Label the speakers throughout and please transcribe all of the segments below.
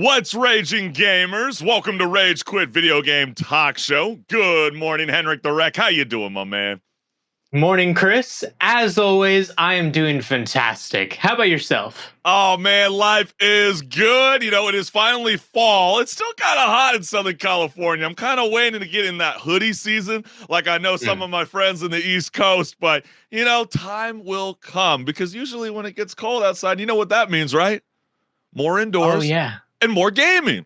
Speaker 1: What's raging, gamers? Welcome to Rage Quit Video Game Talk Show. Good morning, HenricK the Wreck. How you doing, my man?
Speaker 2: Morning, Chris. As always, I am doing fantastic. How about yourself?
Speaker 1: Oh, man, life is good. You know, it is finally fall. It's still kind of hot in Southern California. I'm kind of waiting to get in that hoodie season, like I know some of my friends in the East Coast. But, you know, time will come because usually when it gets cold outside, you know what that means, right? More indoors.
Speaker 2: Oh, yeah.
Speaker 1: And more gaming.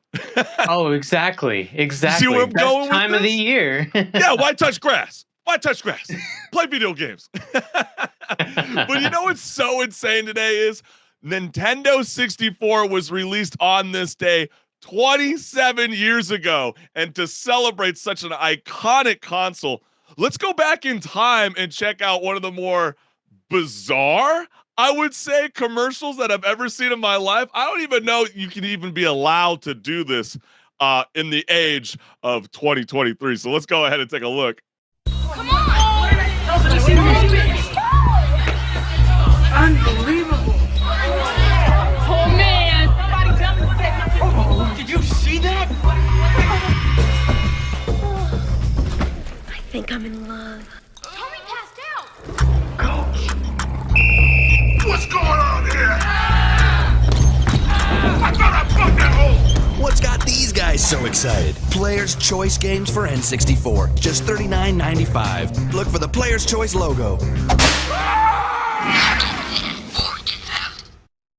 Speaker 2: Oh, exactly. Exactly.
Speaker 1: See where I'm
Speaker 2: Best
Speaker 1: going with
Speaker 2: time of the
Speaker 1: this?
Speaker 2: year.
Speaker 1: Yeah, why touch grass? Why touch grass? Play video games. But you know what's so insane today is Nintendo 64 was released on this day 27 years ago. And to celebrate such an iconic console, let's go back in time and check out one of the more bizarre, I would say, commercials that I've ever seen in my life. I don't even know you can even be allowed to do this in the age of 2023. So let's go ahead and take a look.
Speaker 3: Come on! Unbelievable! Oh man! Somebody tell me what that. Did you see that?
Speaker 4: I think I'm in love.
Speaker 3: Tommy passed out.
Speaker 5: What's going on here? I thought I plugged that hole!
Speaker 6: What's got these guys so excited? Player's Choice games for N64. Just $39.95. Look for the Player's Choice logo.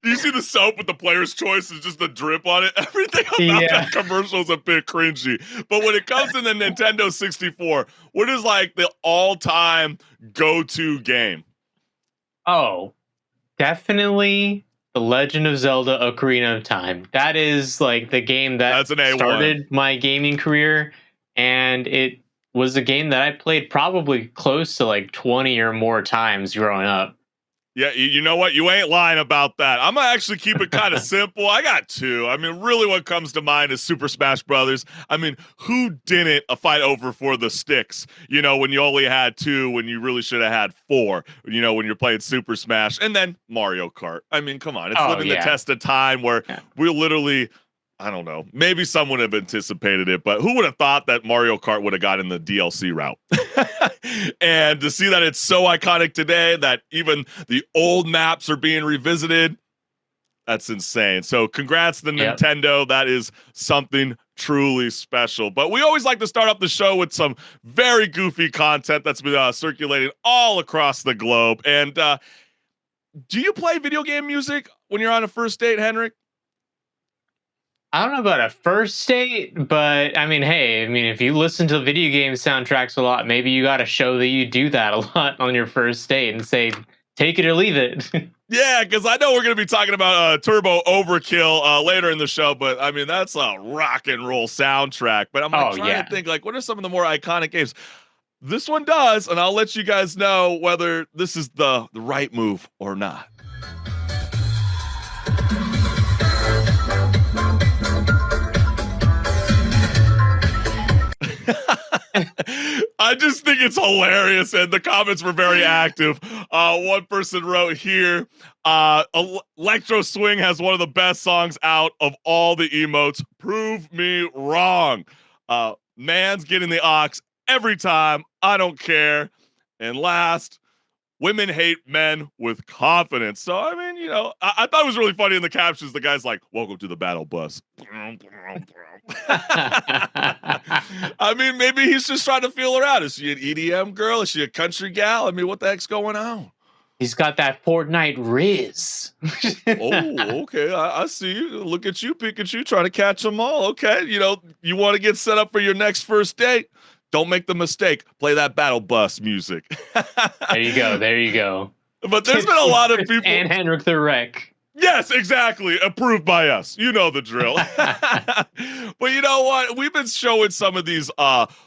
Speaker 1: Do you see the soap with the Player's Choice is just the drip on it? Everything about that commercial is a bit cringy. But when it comes to the Nintendo 64, what is like the all-time go-to game?
Speaker 2: Oh, definitely The Legend of Zelda Ocarina of Time. That is like the game that started my gaming career, and it was a game that I played probably close to like 20 or more times growing up.
Speaker 1: Yeah, you know what? You ain't lying about that. I'm going to actually keep it kind of simple. I got two. I mean, really what comes to mind is Super Smash Brothers. I mean, who didn't fight over for the sticks? You know, when you only had two, when you really should have had four, you know, when you're playing Super Smash. And then Mario Kart. I mean, come on. It's living the test of time where we're literally, I don't know, maybe someone have anticipated it, but who would have thought that Mario Kart would have gotten the DLC route? And to see that it's so iconic today that even the old maps are being revisited, that's insane. So congrats to Nintendo. That is something truly special. But we always like to start up the show with some very goofy content that's been circulating all across the globe. And do you play video game music when you're on a first date, HenricK?
Speaker 2: I don't know about a first date, but I mean, hey, if you listen to video game soundtracks a lot, maybe you got to show that you do that a lot on your first date and say, take it or leave it.
Speaker 1: Yeah, because I know we're going to be talking about Turbo Overkill later in the show, but I mean, that's a rock and roll soundtrack. But I'm trying to think, like, what are some of the more iconic games? This one does, and I'll let you guys know whether this is the right move or not. I just think it's hilarious, and the comments were very active. One person wrote here, Electro Swing has one of the best songs out of all the emotes. Prove me wrong. Man's getting the ox every time. I don't care. And last, women hate men with confidence. So, I mean, you know, I thought it was really funny in the captions. The guy's like, welcome to the battle bus. I mean, maybe he's just trying to feel her out. Is she an EDM girl? Is she a country gal? I mean, what the heck's going on?
Speaker 2: He's got that Fortnite Riz.
Speaker 1: Oh, okay. I see you. Look at you, Pikachu, trying to catch them all. Okay. You know, you want to get set up for your next first date? Don't make the mistake. Play that battle bus music.
Speaker 2: There you go. There you go.
Speaker 1: But there's been a lot of people.
Speaker 2: And HenricK the Wreck.
Speaker 1: Yes, exactly. Approved by us. You know the drill. But you know what? We've been showing some of these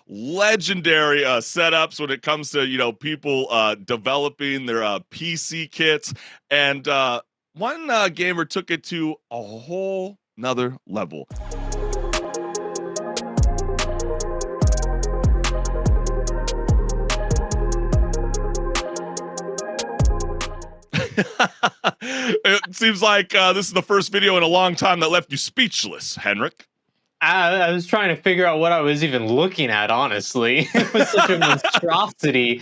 Speaker 1: legendary setups when it comes to, you know, people developing their PC kits. And one gamer took it to a whole nother level. It seems like this is the first video in a long time that left you speechless, HenricK.
Speaker 2: I was trying to figure out what I was even looking at, honestly. It was such a monstrosity.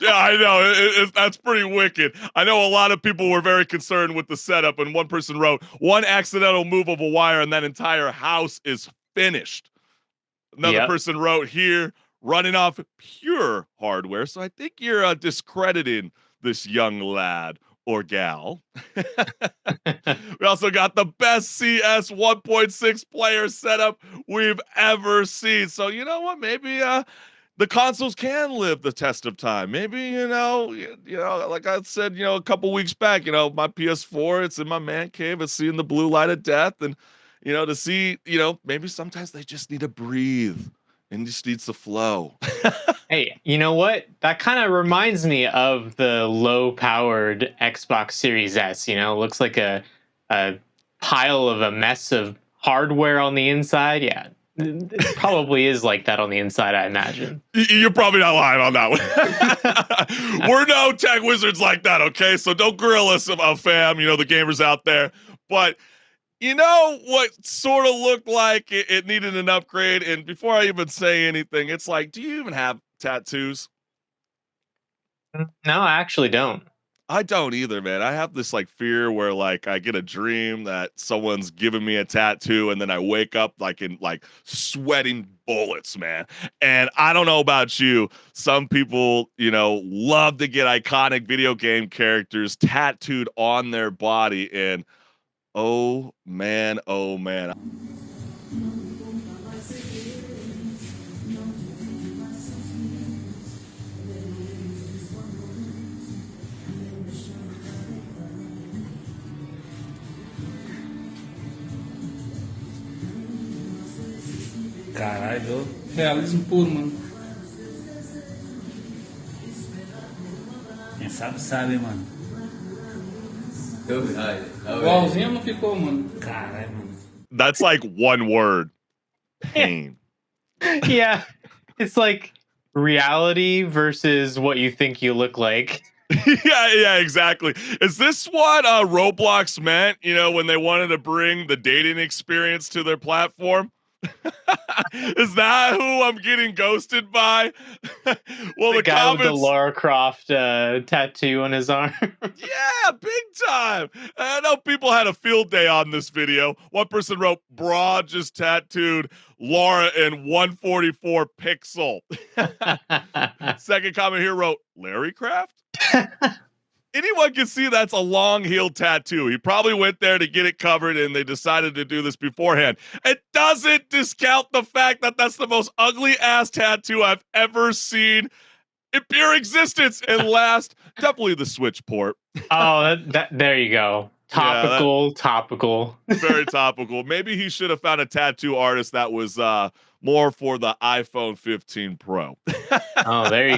Speaker 1: Yeah, I know. That's pretty wicked. I know a lot of people were very concerned with the setup, and one person wrote, one accidental move of a wire and that entire house is finished. Another person wrote here, running off pure hardware. So I think you're discrediting this young lad or gal. We also got the best CS 1.6 player setup we've ever seen. So you know what? Maybe the consoles can live the test of time. Maybe, you know, like I said, a couple weeks back, my PS4, it's in my man cave. It's seeing the blue light of death. And, to see, maybe sometimes they just need to breathe and just needs to flow.
Speaker 2: Hey, you know what? That kind of reminds me of the low-powered Xbox Series S. Looks like a pile of a mess of hardware on the inside. Yeah, it probably is like that on the inside, I imagine.
Speaker 1: You're probably not lying on that one. We're no tech wizards like that, okay? So don't grill us, fam, the gamers out there. But what sort of looked like it needed an upgrade? And before I even say anything, it's like, do you even have tattoos?
Speaker 2: No, I actually don't.
Speaker 1: I don't either, man. I have this fear where I get a dream that someone's giving me a tattoo and then I wake up in sweating bullets, man. And I don't know about you. Some people, love to get iconic video game characters tattooed on their body. And oh man.
Speaker 7: Caralho, realismo puro, mano. Quem sabe, mano. Igualzinho não ficou, mano. Caralho, mano.
Speaker 1: That's one word. Pain.
Speaker 2: Yeah. It's like reality versus what you think you look like.
Speaker 1: Yeah, exactly. Is this what Roblox meant, when they wanted to bring the dating experience to their platform? Is that who I'm getting ghosted by? Well, the
Speaker 2: guy
Speaker 1: comments...
Speaker 2: with the Lara Croft tattoo on his arm.
Speaker 1: Yeah, big time. I know people had a field day on this video. One person wrote, "Broad just tattooed Lara in 144 pixel." Second comment here wrote, "Larry Craft." Anyone can see that's a long heel tattoo. He probably went there to get it covered and they decided to do this beforehand. It doesn't discount the fact that that's the most ugly ass tattoo I've ever seen in pure existence. And last, definitely the Switch port.
Speaker 2: Oh, there you go. Topical.
Speaker 1: Very topical. Maybe he should have found a tattoo artist that was more for the iPhone 15 Pro.
Speaker 2: Oh, there you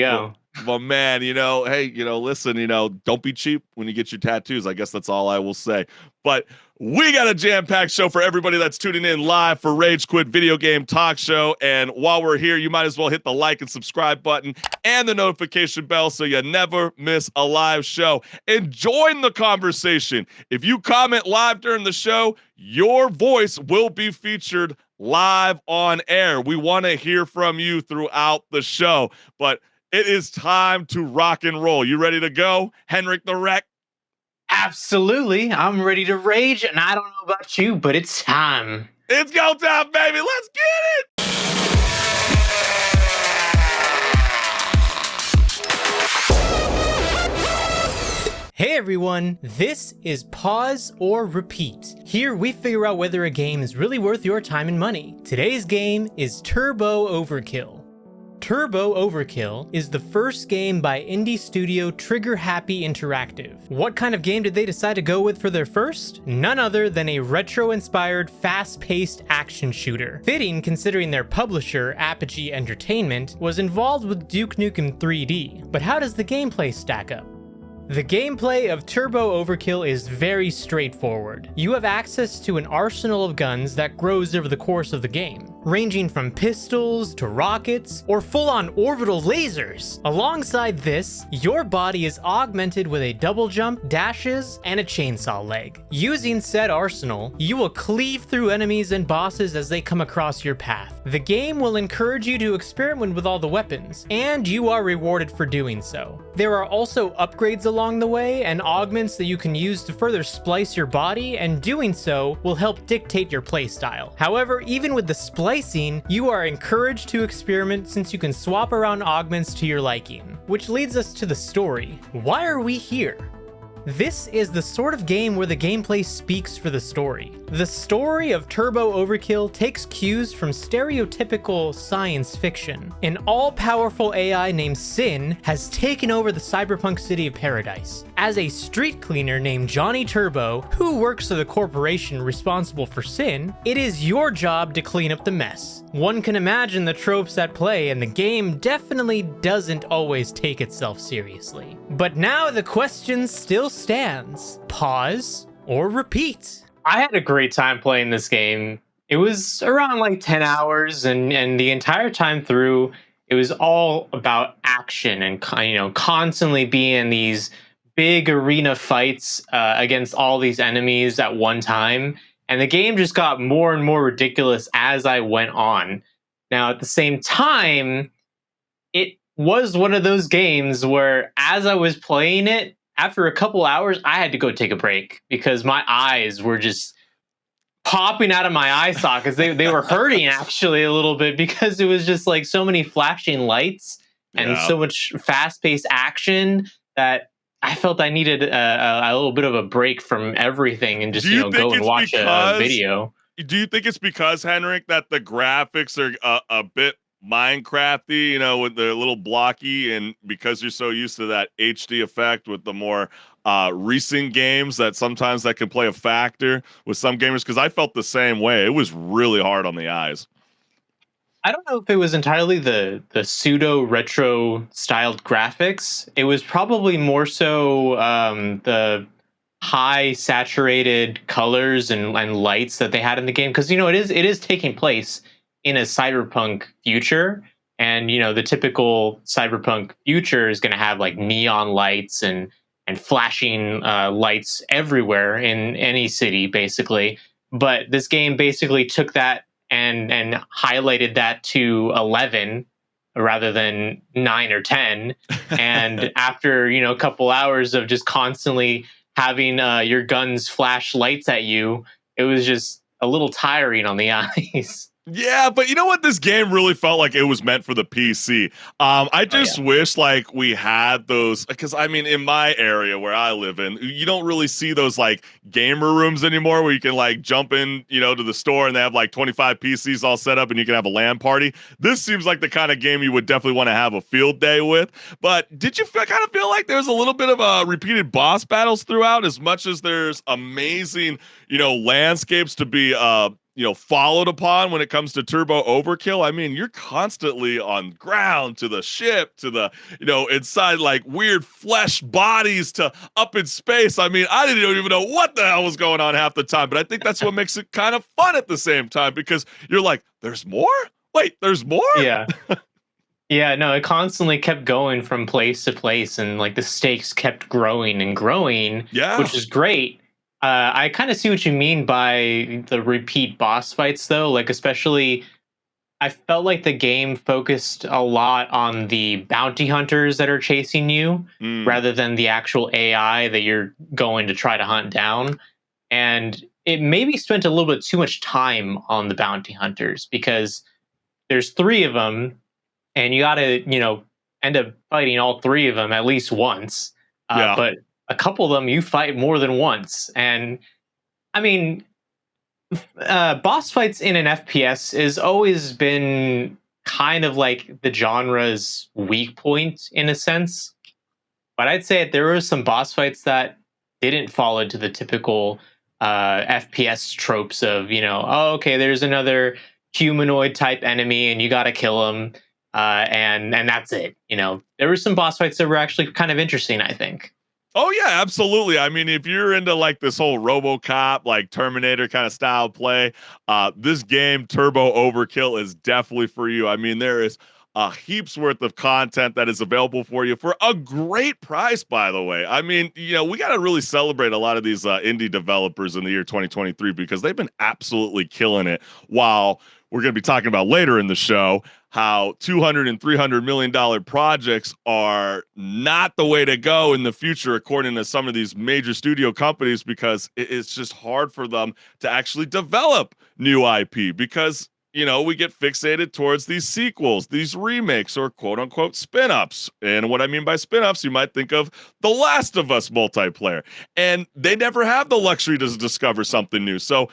Speaker 2: go.
Speaker 1: Well, man, hey, listen, don't be cheap when you get your tattoos. I guess that's all I will say. But we got a jam-packed show for everybody that's tuning in live for Rage Quit Video Game Talk Show. And while we're here, you might as well hit the like and subscribe button and the notification bell so you never miss a live show. And join the conversation. If you comment live during the show, your voice will be featured live on air. We want to hear from you throughout the show. But it is time to rock and roll. You ready to go, HenricK the Wreck?
Speaker 2: Absolutely. I'm ready to rage, and I don't know about you, but it's time.
Speaker 1: It's go time, baby. Let's get it.
Speaker 8: Hey everyone, this is Pause or Repeat. Here we figure out whether a game is really worth your time and money. Today's game is Turbo Overkill. Turbo Overkill is the first game by indie studio Trigger Happy Interactive. What kind of game did they decide to go with for their first? None other than a retro-inspired, fast-paced action shooter. Fitting considering their publisher, Apogee Entertainment, was involved with Duke Nukem 3D. But how does the gameplay stack up? The gameplay of Turbo Overkill is very straightforward. You have access to an arsenal of guns that grows over the course of the game. ranging from pistols to rockets or full-on orbital lasers. Alongside this, your body is augmented with a double jump, dashes, and a chainsaw leg. Using said arsenal, you will cleave through enemies and bosses as they come across your path. The game will encourage you to experiment with all the weapons, and you are rewarded for doing so. There are also upgrades along the way and augments that you can use to further splice your body, and doing so will help dictate your playstyle. However, even with the splicing, you are encouraged to experiment since you can swap around augments to your liking. Which leads us to the story. Why are we here? This is the sort of game where the gameplay speaks for the story. The story of Turbo Overkill takes cues from stereotypical science fiction. An all-powerful AI named Sin has taken over the cyberpunk city of Paradise. As a street cleaner named Johnny Turbo, who works for the corporation responsible for Sin, it is your job to clean up the mess. One can imagine the tropes at play, and the game definitely doesn't always take itself seriously. But now the question still stands. Pause or repeat?
Speaker 2: I had a great time playing this game. It was around like 10 hours, and the entire time through, it was all about action and constantly being in these big arena fights against all these enemies at one time. And the game just got more and more ridiculous as I went on. Now, at the same time, it was one of those games where as I was playing it, after a couple hours, I had to go take a break because my eyes were just popping out of my eye sockets. They were hurting actually a little bit because it was just like so many flashing lights and so much fast-paced action that I felt I needed a little bit of a break from everything and just go and watch a video.
Speaker 1: Do you think it's because, HenricK, that the graphics are a bit Minecrafty, with the little blocky, and because you're so used to that HD effect with the more recent games, that sometimes that can play a factor with some gamers? Because I felt the same way. It was really hard on the eyes.
Speaker 2: I don't know if it was entirely the pseudo retro styled graphics. It was probably more so the high saturated colors and lights that they had in the game, because it is taking place in a cyberpunk future, and the typical cyberpunk future is going to have like neon lights and flashing lights everywhere in any city basically. But this game basically took that and highlighted that to 11 rather than 9 or 10. And after a couple hours of just constantly having your guns flash lights at you, it was just a little tiring on the eyes.
Speaker 1: Yeah, but you know what? This game really felt like it was meant for the PC. I just wish like we had those, because in my area where I live in, you don't really see those like gamer rooms anymore where you can like jump in, to the store and they have like 25 PCs all set up and you can have a LAN party. This seems like the kind of game you would definitely want to have a field day with. But did you kind of feel like there was a little bit of repeated boss battles throughout, as much as there's amazing, landscapes to be followed upon when it comes to Turbo Overkill? You're constantly on ground, to the ship, to the, inside like weird flesh bodies, to up in space. I didn't even know what the hell was going on half the time, but I think that's what makes it kind of fun at the same time, because you're like, there's more? Wait, there's more?
Speaker 2: Yeah. Yeah, no, it constantly kept going from place to place, and like the stakes kept growing and growing, which is great. I kind of see what you mean by the repeat boss fights, though. Like, especially, I felt like the game focused a lot on the bounty hunters that are chasing you rather than the actual AI that you're going to try to hunt down. And it maybe spent a little bit too much time on the bounty hunters, because there's 3 of them and you got to, end up fighting all 3 of them at least once. But a couple of them you fight more than once. And boss fights in an FPS has always been kind of like the genre's weak point in a sense. But I'd say there were some boss fights that didn't fall into the typical FPS tropes of, okay, there's another humanoid type enemy and you got to kill him. And that's it. There were some boss fights that were actually kind of interesting, I think.
Speaker 1: Oh yeah, absolutely. I mean, if you're into like this whole RoboCop, like Terminator kind of style play, this game Turbo Overkill is definitely for you. I mean, there is heaps worth of content that is available for you for a great price, by the way. I mean, we got to really celebrate a lot of these indie developers in the year 2023 because they've been absolutely killing it. While we're going to be talking about later in the show how $200 and $300 million projects are not the way to go in the future, according to some of these major studio companies, because it's just hard for them to actually develop new IP because, we get fixated towards these sequels, these remakes, or quote unquote spin-ups. And what I mean by spin-ups, you might think of The Last of Us multiplayer. And they never have the luxury to discover something new. So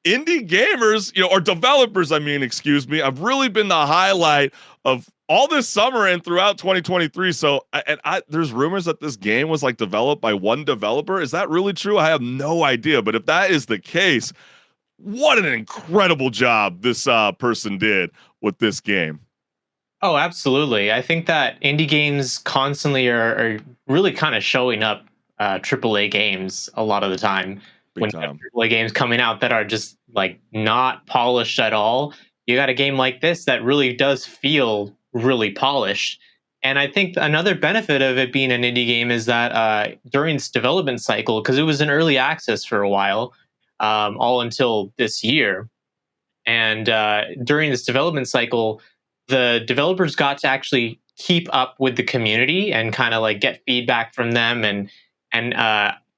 Speaker 1: indie gamers, or developers, have really been the highlight of all this summer and throughout 2023. So, there's rumors that this game was like developed by one developer. Is that really true? I have no idea. But if that is the case, what an incredible job this person did with this game.
Speaker 2: Oh, absolutely. I think that indie games constantly are really kind of showing up AAA games a lot of the time.
Speaker 1: Big time.
Speaker 2: AAA games coming out that are just like not polished at all, you got a game like this that really does feel really polished. And I think another benefit of it being an indie game is that during its development cycle, because it was in early access for a while, all until this year, and during this development cycle, the developers got to actually keep up with the community and kind of like get feedback from them. And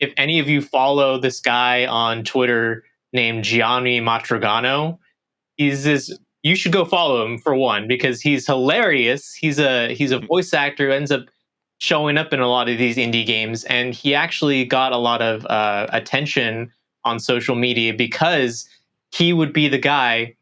Speaker 2: if any of you follow this guy on Twitter named Gianni Matrogano, you should go follow him for one, because he's hilarious. He's a voice actor who ends up showing up in a lot of these indie games, and he actually got a lot of attention on social media because he would be the guy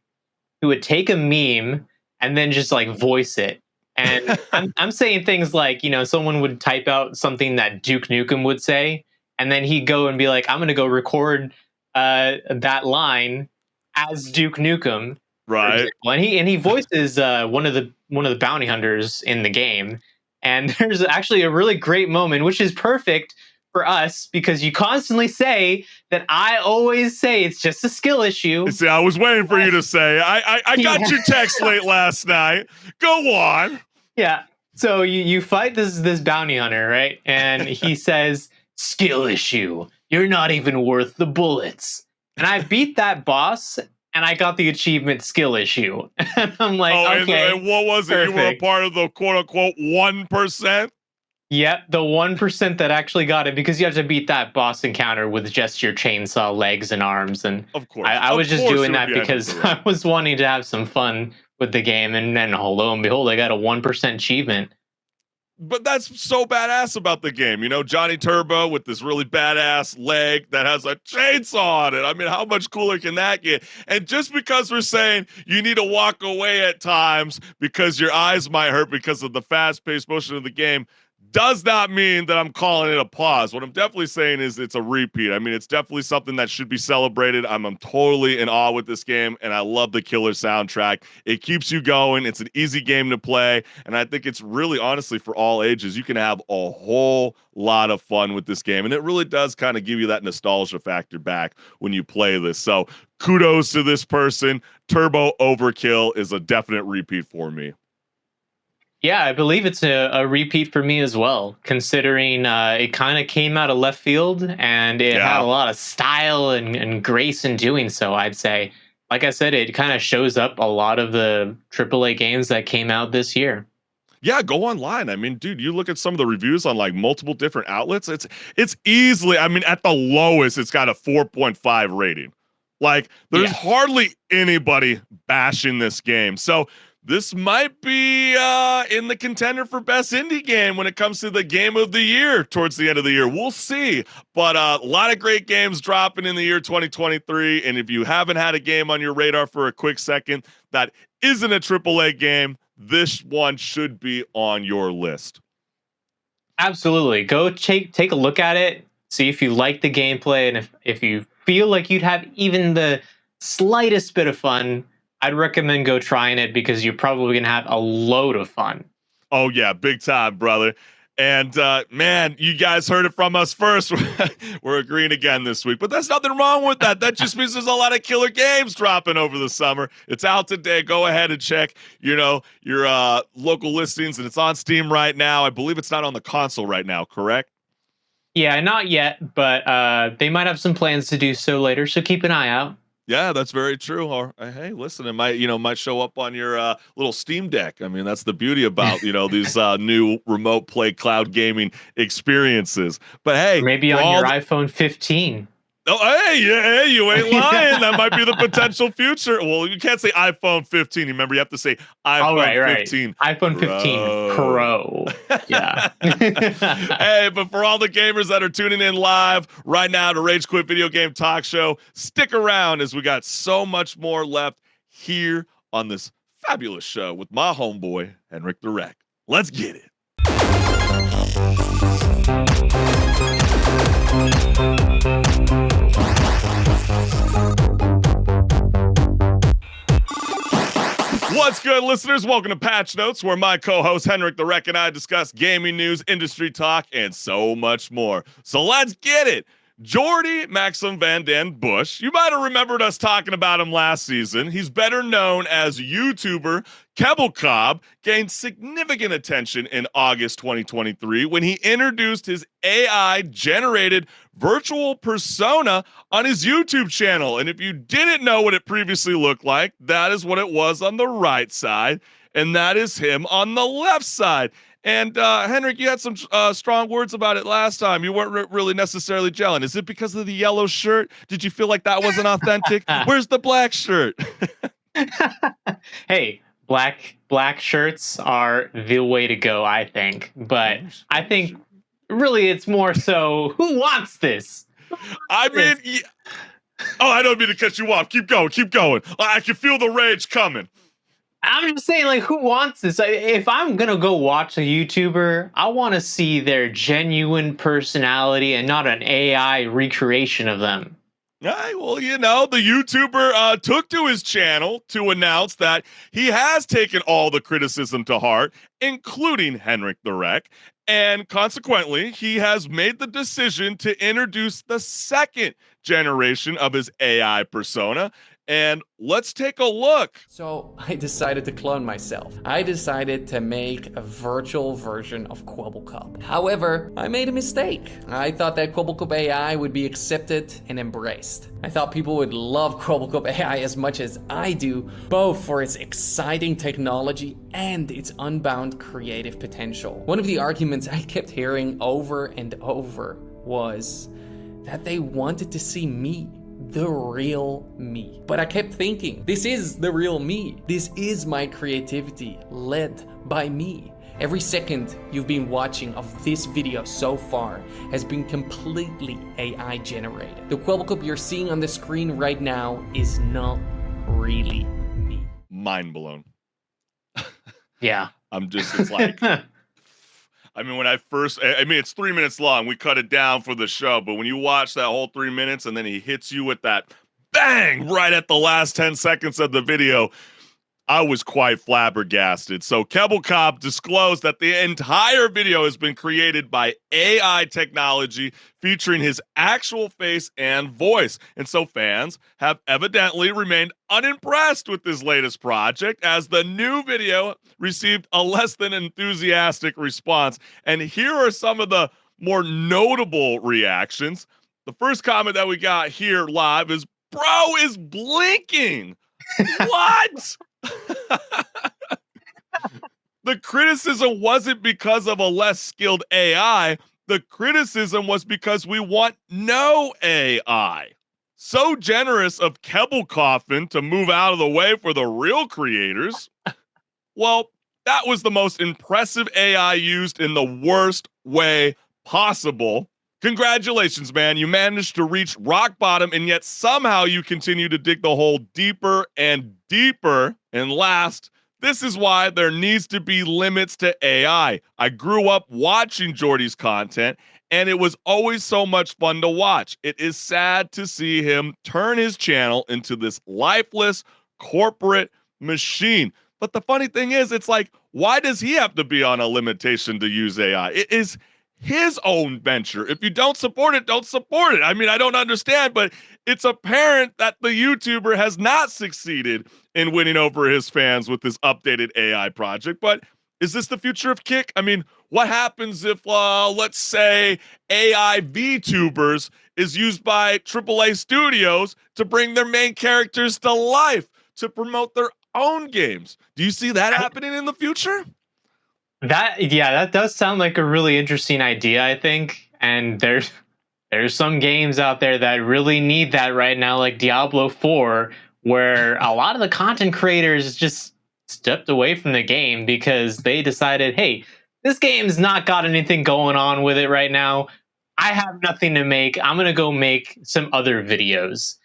Speaker 2: who would take a meme and then just like voice it. And I'm saying things like, someone would type out something that Duke Nukem would say, and then he'd go and be like, I'm going to go record that line as Duke Nukem.
Speaker 1: Right.
Speaker 2: And he voices one of the bounty hunters in the game. And there's actually a really great moment, which is perfect for us because you constantly say that I always say it's just a skill issue.
Speaker 1: See, I was waiting for you to say. I got your text late last night. Go on.
Speaker 2: Yeah. So you fight this bounty hunter, right? And he says, skill issue. You're not even worth the bullets. And I beat that boss, and I got the achievement skill issue. And I'm like, okay.
Speaker 1: And what was it? Perfect. You were a part of the quote unquote 1%?
Speaker 2: Yep, the 1% that actually got it, because you have to beat that boss encounter with just your chainsaw legs and arms. And
Speaker 1: of course,
Speaker 2: I was just doing that because I was wanting to have some fun with the game. And then lo and behold, I got a 1% achievement.
Speaker 1: But that's so badass about the game. Johnny Turbo with this really badass leg that has a chainsaw on it. I mean, how much cooler can that get? And just because we're saying you need to walk away at times because your eyes might hurt because of the fast-paced motion of the game, does not mean that I'm calling it a pause. What I'm definitely saying is it's a repeat. I mean, it's definitely something that should be celebrated. I'm totally in awe with this game, and I love the killer soundtrack. It keeps you going. It's an easy game to play, and I think it's really, honestly, for all ages. You can have a whole lot of fun with this game, and it really does kind of give you that nostalgia factor back when you play this. So kudos to this person. Turbo Overkill is a definite repeat for me.
Speaker 2: Yeah, I believe it's a repeat for me as well, considering it kind of came out of left field and it had a lot of style and grace in doing so, I'd say. Like I said, it kind of shows up a lot of the AAA games that came out this year.
Speaker 1: Yeah, go online. I mean, dude, you look at some of the reviews on like multiple different outlets. It's easily, I mean, at the lowest, it's got a 4.5 rating. Like, there's hardly anybody bashing this game. So this might be in the contender for best indie game when it comes to the game of the year towards the end of the year. We'll see. But a lot of great games dropping in the year 2023. And if you haven't had a game on your radar for a quick second that isn't a AAA game, this one should be on your list.
Speaker 2: Absolutely. Go take a look at it. See if you like the gameplay. And if you feel like you'd have even the slightest bit of fun, I'd recommend go trying it because you're probably going to have a load of fun.
Speaker 1: Oh, yeah, big time, brother. And man, you guys heard it from us first. We're agreeing again this week, but there's nothing wrong with that. That just means there's a lot of killer games dropping over the summer. It's out today. Go ahead and check, your local listings, and it's on Steam right now. I believe it's not on the console right now, correct?
Speaker 2: Yeah, not yet, but they might have some plans to do so later, so keep an eye out.
Speaker 1: Yeah, that's very true. Or hey, listen, it might show up on your little Steam Deck. I mean, that's the beauty about these new remote play cloud gaming experiences. But hey,
Speaker 2: or maybe on your iPhone 15.
Speaker 1: Oh, hey, you ain't lying. That might be the potential future. Well, you can't say iPhone 15. Remember, you have to say iPhone 15.
Speaker 2: iPhone 15 Pro. Yeah.
Speaker 1: Hey, but for all the gamers that are tuning in live right now to Rage Quit Video Game Talk Show, stick around as we got so much more left here on this fabulous show with my homeboy, HenricK. Let's get it. What's good, listeners? Welcome to Patch Notes, where my co-host HenricK and I discuss gaming news, industry talk, and so much more. So let's get it. Jordy Maxim Van Den Bush. You might have remembered us talking about him last season. He's better known as YouTuber Kwebbelkop, gained significant attention in August 2023 when he introduced his AI-generated virtual persona on his YouTube channel. And if you didn't know what it previously looked like, that is what it was on the right side, and that is him on the left side. And HenricK, you had some strong words about it last time. You weren't really necessarily gelling. Is it because of the yellow shirt? Did you feel like that wasn't authentic? Where's the black shirt?
Speaker 2: Hey, black shirts are the way to go, I think. But I think really it's more so, who wants this?
Speaker 1: I mean, oh, I don't mean to cut you off. Keep going. I can feel the rage coming.
Speaker 2: I'm just saying, like, who wants this? If I'm going to go watch a YouTuber, I want to see their genuine personality and not an AI recreation of them.
Speaker 1: Right, well, the YouTuber took to his channel to announce that he has taken all the criticism to heart, including HenricK, and consequently, he has made the decision to introduce the second generation of his AI persona. And let's take a look.
Speaker 9: So I decided to clone myself. I decided to make a virtual version of Kwebbelkop. However, I made a mistake. I thought that Kwebbelkop AI would be accepted and embraced. I thought people would love Kwebbelkop AI as much as I do, both for its exciting technology and its unbound creative potential. One of the arguments I kept hearing over and over was that they wanted to see me, the real me. But I kept thinking, this is the real me. This is my creativity, led by me. Every second you've been watching of this video so far has been completely AI generated. The Kwebbelkop you're seeing on the screen right now is not really me.
Speaker 1: Mind blown.
Speaker 2: Yeah.
Speaker 1: It's like, I mean, it's 3 minutes long. We cut it down for the show, but when you watch that whole 3 minutes and then he hits you with that bang right at the last 10 seconds of the video, I was quite flabbergasted. So Kwebbelkop disclosed that the entire video has been created by AI technology featuring his actual face and voice. And so fans have evidently remained unimpressed with this latest project, as the new video received a less than enthusiastic response. And here are some of the more notable reactions. The first comment that we got here live is, "Bro is blinking." What? The criticism wasn't because of a less skilled AI. The criticism was because we want no AI. So generous of Kwebbelkop to move out of the way for the real creators. Well, that was the most impressive AI used in the worst way possible. Congratulations, man. You managed to reach rock bottom, and yet somehow you continue to dig the hole deeper and deeper. And last, this is why there needs to be limits to AI. I grew up watching Jordy's content, and it was always so much fun to watch. It is sad to see him turn his channel into this lifeless corporate machine. But the funny thing is, it's like, why does he have to be on a limitation to use AI? It is his own venture. If you don't support it, don't support it. I mean, I don't understand, but it's apparent that the YouTuber has not succeeded in winning over his fans with this updated AI project. But is this the future of Kick? I mean, what happens if, let's say, AI VTubers is used by AAA studios to bring their main characters to life, to promote their own games? Do you see that happening in the future?
Speaker 2: That does sound like a really interesting idea, I think. And there's some games out there that really need that right now, like Diablo 4, where a lot of the content creators just stepped away from the game because they decided, hey, this game's not got anything going on with it right now. I have nothing to make. I'm going to go make some other videos.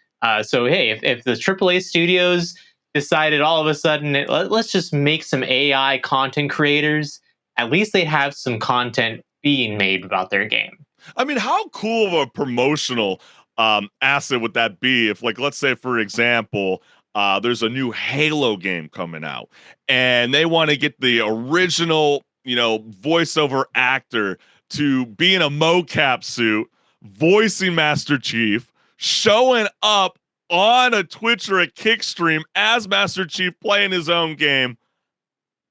Speaker 2: So, hey, if the AAA studios decided all of a sudden, let's just make some AI content creators, at least they'd have some content being made about their game.
Speaker 1: I mean, how cool of a promotional asset would that be if, like, let's say, for example, there's a new Halo game coming out and they want to get the original, voiceover actor to be in a mocap suit, voicing Master Chief, showing up on a Twitch or a Kick stream as Master Chief playing his own game.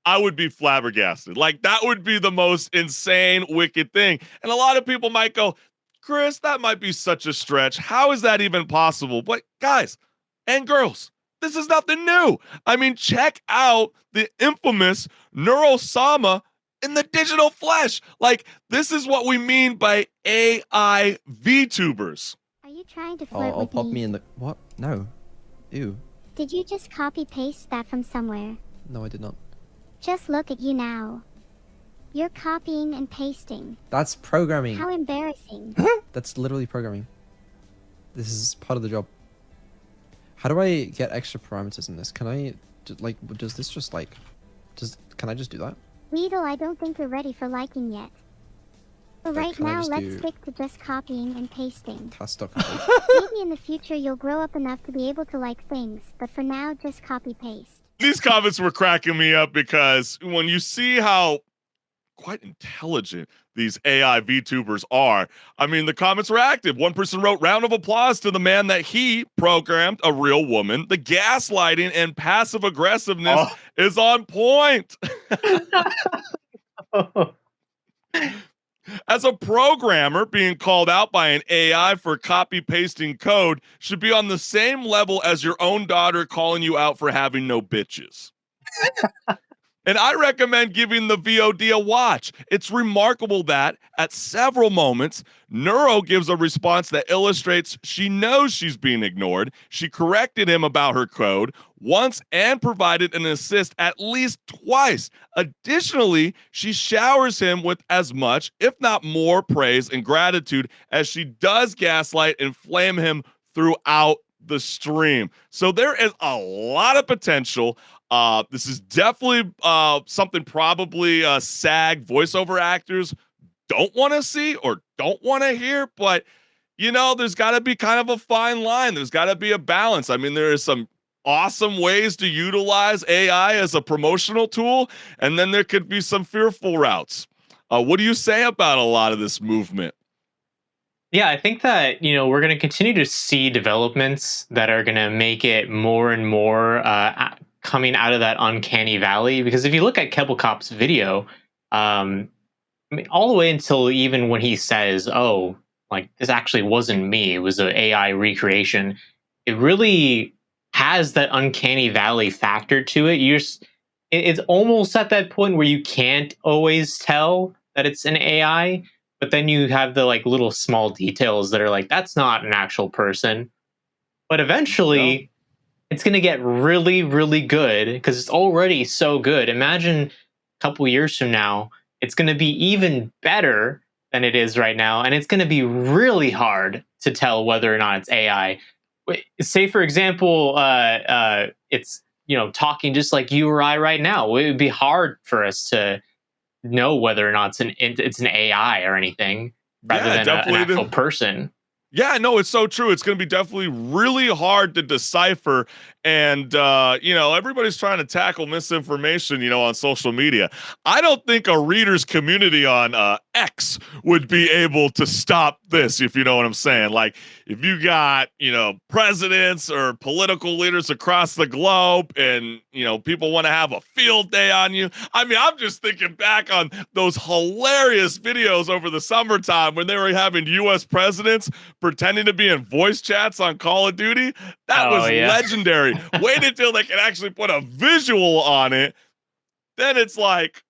Speaker 1: I would be flabbergasted. Like, that would be the most insane, wicked thing. And a lot of people might go, Chris, that might be such a stretch. How is that even possible? But guys and girls, this is nothing new. I mean, check out the infamous Neurosama in the digital flesh. Like, this is what we mean by AI VTubers.
Speaker 10: Are you trying to flirt with
Speaker 11: pop
Speaker 10: me?
Speaker 11: me in the... What? No. Ew.
Speaker 10: Did you just copy-paste that from somewhere?
Speaker 11: No, I did not.
Speaker 10: Just look at you now. You're copying and pasting.
Speaker 11: That's programming.
Speaker 10: How embarrassing.
Speaker 11: That's literally programming. This is part of the job. How do I get extra parameters in this? Can I, like, does this just, like... Can I just do that?
Speaker 10: Weedle, I don't think we're ready for liking yet. But right now, let's stick to just copying and pasting. Maybe in the future you'll grow up enough to be able to like things, but for now, just copy-paste.
Speaker 1: These comments were cracking me up because when you see how quite intelligent these AI VTubers are, I mean, the comments were active. One person wrote, "Round of applause to the man that he programmed a real woman. The gaslighting and passive aggressiveness is on point." As a programmer, being called out by an AI for copy-pasting code should be on the same level as your own daughter calling you out for having no bitches. And I recommend giving the VOD a watch. It's remarkable that, at several moments, Neuro gives a response that illustrates she knows she's being ignored. She corrected him about her code once and provided an assist at least twice. Additionally, she showers him with as much, if not more, praise and gratitude as she does gaslight and flame him throughout the stream. So there is a lot of potential. This is definitely something probably SAG voiceover actors don't want to see or don't want to hear, but there's got to be kind of a fine line. There's got to be a balance. I mean, there is some awesome ways to utilize AI as a promotional tool, and then there could be some fearful routes. What do you say about a lot of this movement?
Speaker 2: Yeah, I think that, we're going to continue to see developments that are going to make it more and more coming out of that uncanny valley. Because if you look at Kwebbelkop's video, I mean, all the way until even when he says, "Oh, like, this actually wasn't me, it was an AI recreation," it really has that uncanny valley factor to it. It's almost at that point where you can't always tell that it's an AI, but then you have the little small details that are like, that's not an actual person. But eventually, it's going to get really, really good because it's already so good. Imagine a couple years from now, it's going to be even better than it is right now, and it's going to be really hard to tell whether or not it's AI. Say, for example, it's talking just like you or I right now. It would be hard for us to know whether or not it's an AI or anything rather than an actual person.
Speaker 1: Yeah, no, it's so true. It's going to be definitely really hard to decipher. And, everybody's trying to tackle misinformation, on social media. I don't think a readers community on X would be able to stop this, if you know what I'm saying. Like, if you got, presidents or political leaders across the globe and, people want to have a field day on you. I mean, I'm just thinking back on those hilarious videos over the summertime when they were having U.S. presidents pretending to be in voice chats on Call of Duty. That was legendary. Wait until they can actually put a visual on it. Then it's like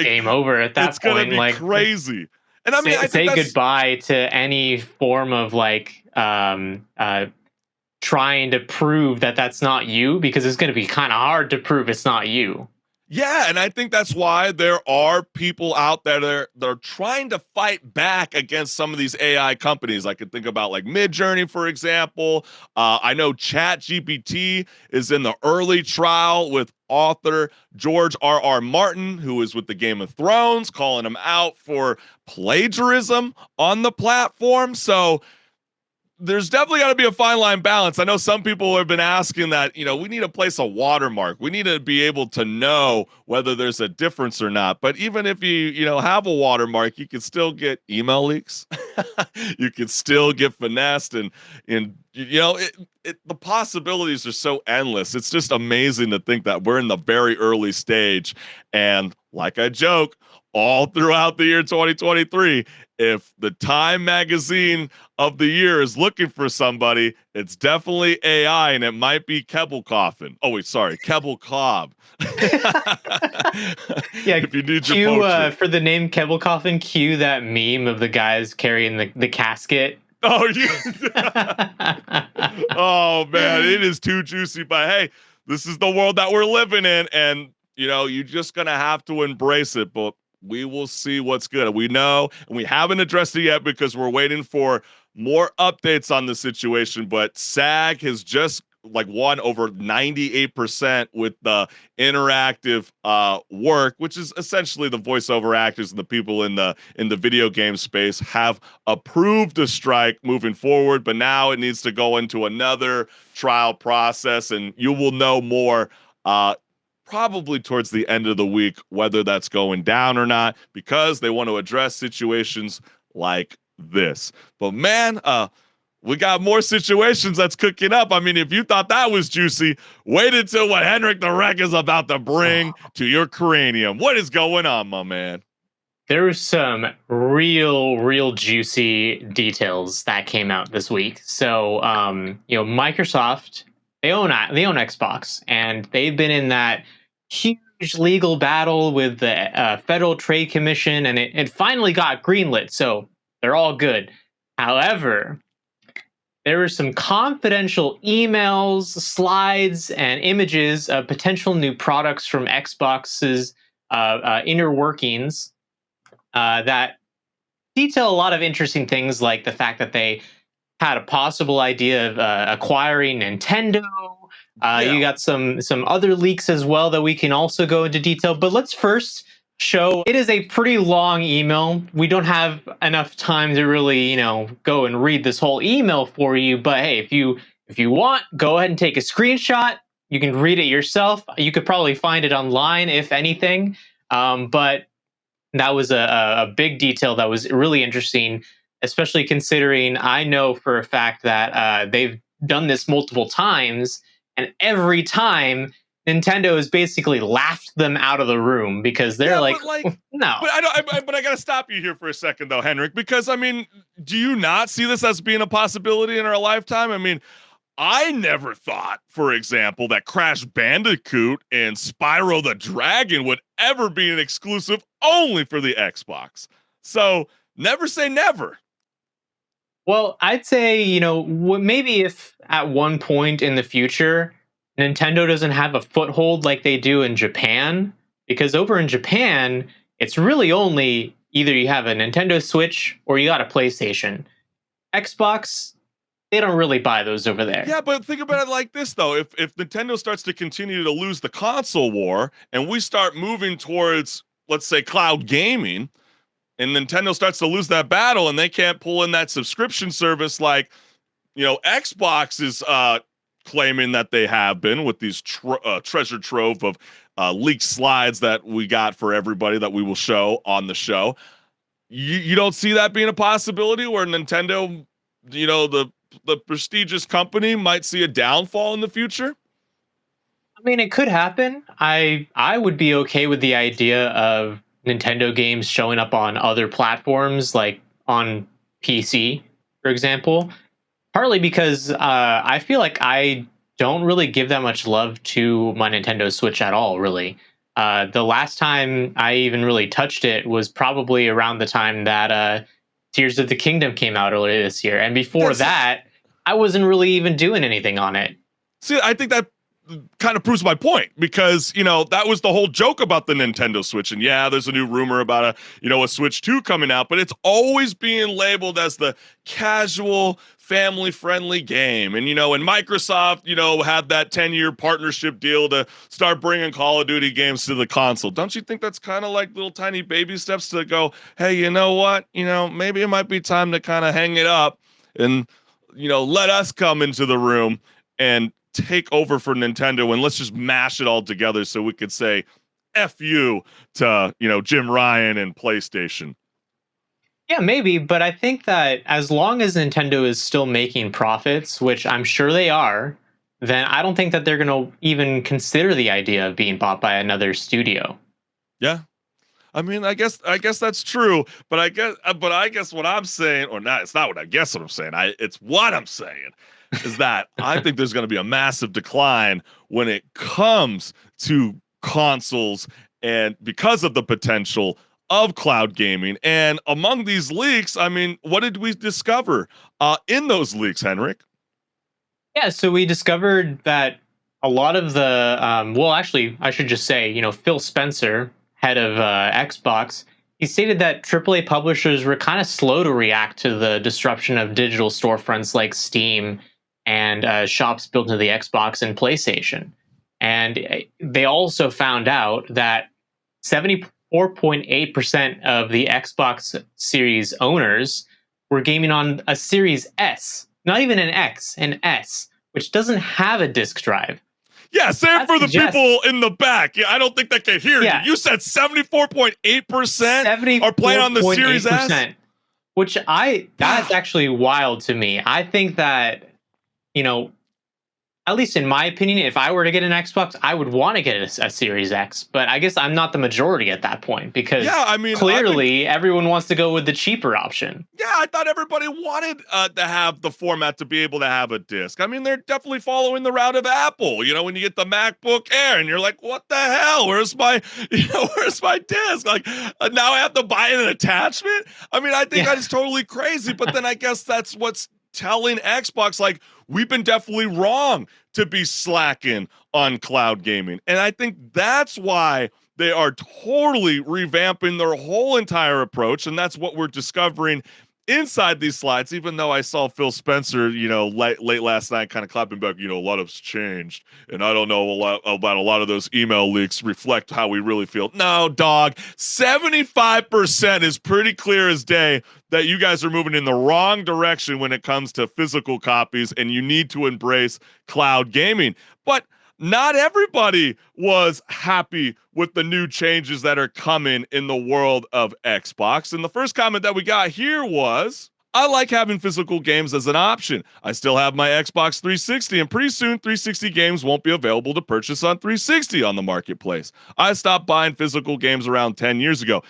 Speaker 2: game over at that point.
Speaker 1: It's gonna be crazy. And I mean, I
Speaker 2: say goodbye to any form of trying to prove that that's not you, because it's going to be kind of hard to prove it's not you.
Speaker 1: Yeah, and I think that's why there are people out there that are trying to fight back against some of these AI companies. I could think about like Midjourney, for example. I know ChatGPT is in the early trial with author George R.R. Martin, who is with the Game of Thrones, calling him out for plagiarism on the platform. So there's definitely got to be a fine line balance. I know some people have been asking that, we need to place a watermark. We need to be able to know whether there's a difference or not. But even if you have a watermark, you can still get email leaks. You can still get finessed. And the possibilities are so endless. It's just amazing to think that we're in the very early stage. And like I joke, all throughout the year 2023, if the Time magazine of the year is looking for somebody, it's definitely AI, and it might be Kwebbelkop. Oh, wait, sorry, Kwebbelkop.
Speaker 2: Yeah,
Speaker 1: if you need your
Speaker 2: for the name Kwebbelkop, cue that meme of the guys carrying the casket.
Speaker 1: Oh, oh man, it is too juicy. But hey, this is the world that we're living in, and you're just gonna have to embrace it. But we will see what's good. We know, and we haven't addressed it yet because we're waiting for more updates on the situation. But SAG has just won over 98% with the interactive work, which is essentially the voiceover actors and the people in the video game space have approved a strike moving forward. But now it needs to go into another trial process, and you will know more probably towards the end of the week whether that's going down or not, because they want to address situations like this. But man, we got more situations that's cooking up. I mean, if you thought that was juicy, wait until what HenricK the Wreck is about to bring to your cranium. What is going on, my man?
Speaker 2: There was some real juicy details that came out this week. So, Microsoft, they own Xbox, and they've been in that huge legal battle with the Federal Trade Commission, and it finally got greenlit, so they're all good. However, there were some confidential emails, slides, and images of potential new products from Xbox's inner workings that detail a lot of interesting things, like the fact that they had a possible idea of acquiring Nintendo. You got some other leaks as well that we can also go into detail. But let's first show, it is a pretty long email. We don't have enough time to really, go and read this whole email for you. But hey, if you want, go ahead and take a screenshot. You can read it yourself. You could probably find it online, if anything. But that was a big detail that was really interesting, especially considering I know for a fact that they've done this multiple times. And every time, Nintendo has basically laughed them out of the room because they're no.
Speaker 1: But I gotta stop you here for a second, though, HenricK, because I mean, do you not see this as being a possibility in our lifetime? I mean, I never thought, for example, that Crash Bandicoot and Spyro the Dragon would ever be an exclusive only for the Xbox. So never say never.
Speaker 2: Well, I'd say, maybe if at one point in the future, Nintendo doesn't have a foothold like they do in Japan, because over in Japan, it's really only either you have a Nintendo Switch or you got a PlayStation. Xbox, they don't really buy those over there.
Speaker 1: Yeah, but think about it like this, though. If Nintendo starts to continue to lose the console war and we start moving towards, let's say, cloud gaming, and Nintendo starts to lose that battle and they can't pull in that subscription service like, Xbox is claiming that they have been with these treasure trove of leaked slides that we got for everybody that we will show on the show. You don't see that being a possibility where Nintendo, the prestigious company, might see a downfall in the future?
Speaker 2: I mean, it could happen. I would be okay with the idea of Nintendo games showing up on other platforms, like on PC, for example. Partly because I feel like I don't really give that much love to my Nintendo Switch at all, really. The last time I even really touched it was probably around the time that Tears of the Kingdom came out earlier this year. And before that, I wasn't really even doing anything on it.
Speaker 1: See, I think that kind of proves my point, because that was the whole joke about the Nintendo Switch. And yeah, there's a new rumor about a Switch 2 coming out, but it's always being labeled as the casual, family-friendly game. And and Microsoft had that 10-year partnership deal to start bringing Call of Duty games to the console. Don't you think that's kind of like little tiny baby steps to go, hey, you know what, maybe it might be time to kind of hang it up and let us come into the room and take over for Nintendo, and let's just mash it all together so we could say F you to, Jim Ryan and PlayStation.
Speaker 2: Yeah, maybe, but I think that as long as Nintendo is still making profits, which I'm sure they are, then I don't think that they're going to even consider the idea of being bought by another studio.
Speaker 1: Yeah. I mean, I guess that's true, but I guess what I'm saying, or not, it's not what I guess what I'm saying. It's what I'm saying. Is that I think there's going to be a massive decline when it comes to consoles, and because of the potential of cloud gaming. And among these leaks, I mean, what did we discover in those leaks, HenricK?
Speaker 2: Yeah, so we discovered that a lot of the, well, actually, I should just say, Phil Spencer, head of Xbox, he stated that AAA publishers were kind of slow to react to the disruption of digital storefronts like Steam and shops built into the Xbox and PlayStation. And they also found out that 74.8% of the Xbox Series owners were gaming on a Series S, not even an X, an S, which doesn't have a disk drive.
Speaker 1: Yeah, say it for the people in the back. Yeah, I don't think they can hear you. You said 74.8% are playing on the Series S?
Speaker 2: Which that's actually wild to me. I think that, at least in my opinion, if I were to get an Xbox, I would want to get a Series X. But I guess I'm not the majority at that point, because clearly everyone wants to go with the cheaper option.
Speaker 1: Yeah, I thought everybody wanted to have the format to be able to have a disc. I mean, they're definitely following the route of Apple. When you get the MacBook Air and you're like, what the hell? Where's my disc? Like, now I have to buy an attachment? I mean, I think that is totally crazy. But then I guess that's what's telling Xbox, like, we've been definitely wrong to be slacking on cloud gaming. And I think that's why they are totally revamping their whole entire approach. And that's what we're discovering inside these slides, even though I saw Phil Spencer, late last night kind of clapping back, a lot has changed. And I don't know about a lot of those email leaks reflect how we really feel. No, dog, 75% is pretty clear as day that you guys are moving in the wrong direction when it comes to physical copies, and you need to embrace cloud gaming. But not everybody was happy with the new changes that are coming in the world of Xbox. And the first comment that we got here was, I like having physical games as an option. I still have my Xbox 360, and pretty soon 360 games won't be available to purchase on 360 on the marketplace. I stopped buying physical games around 10 years ago.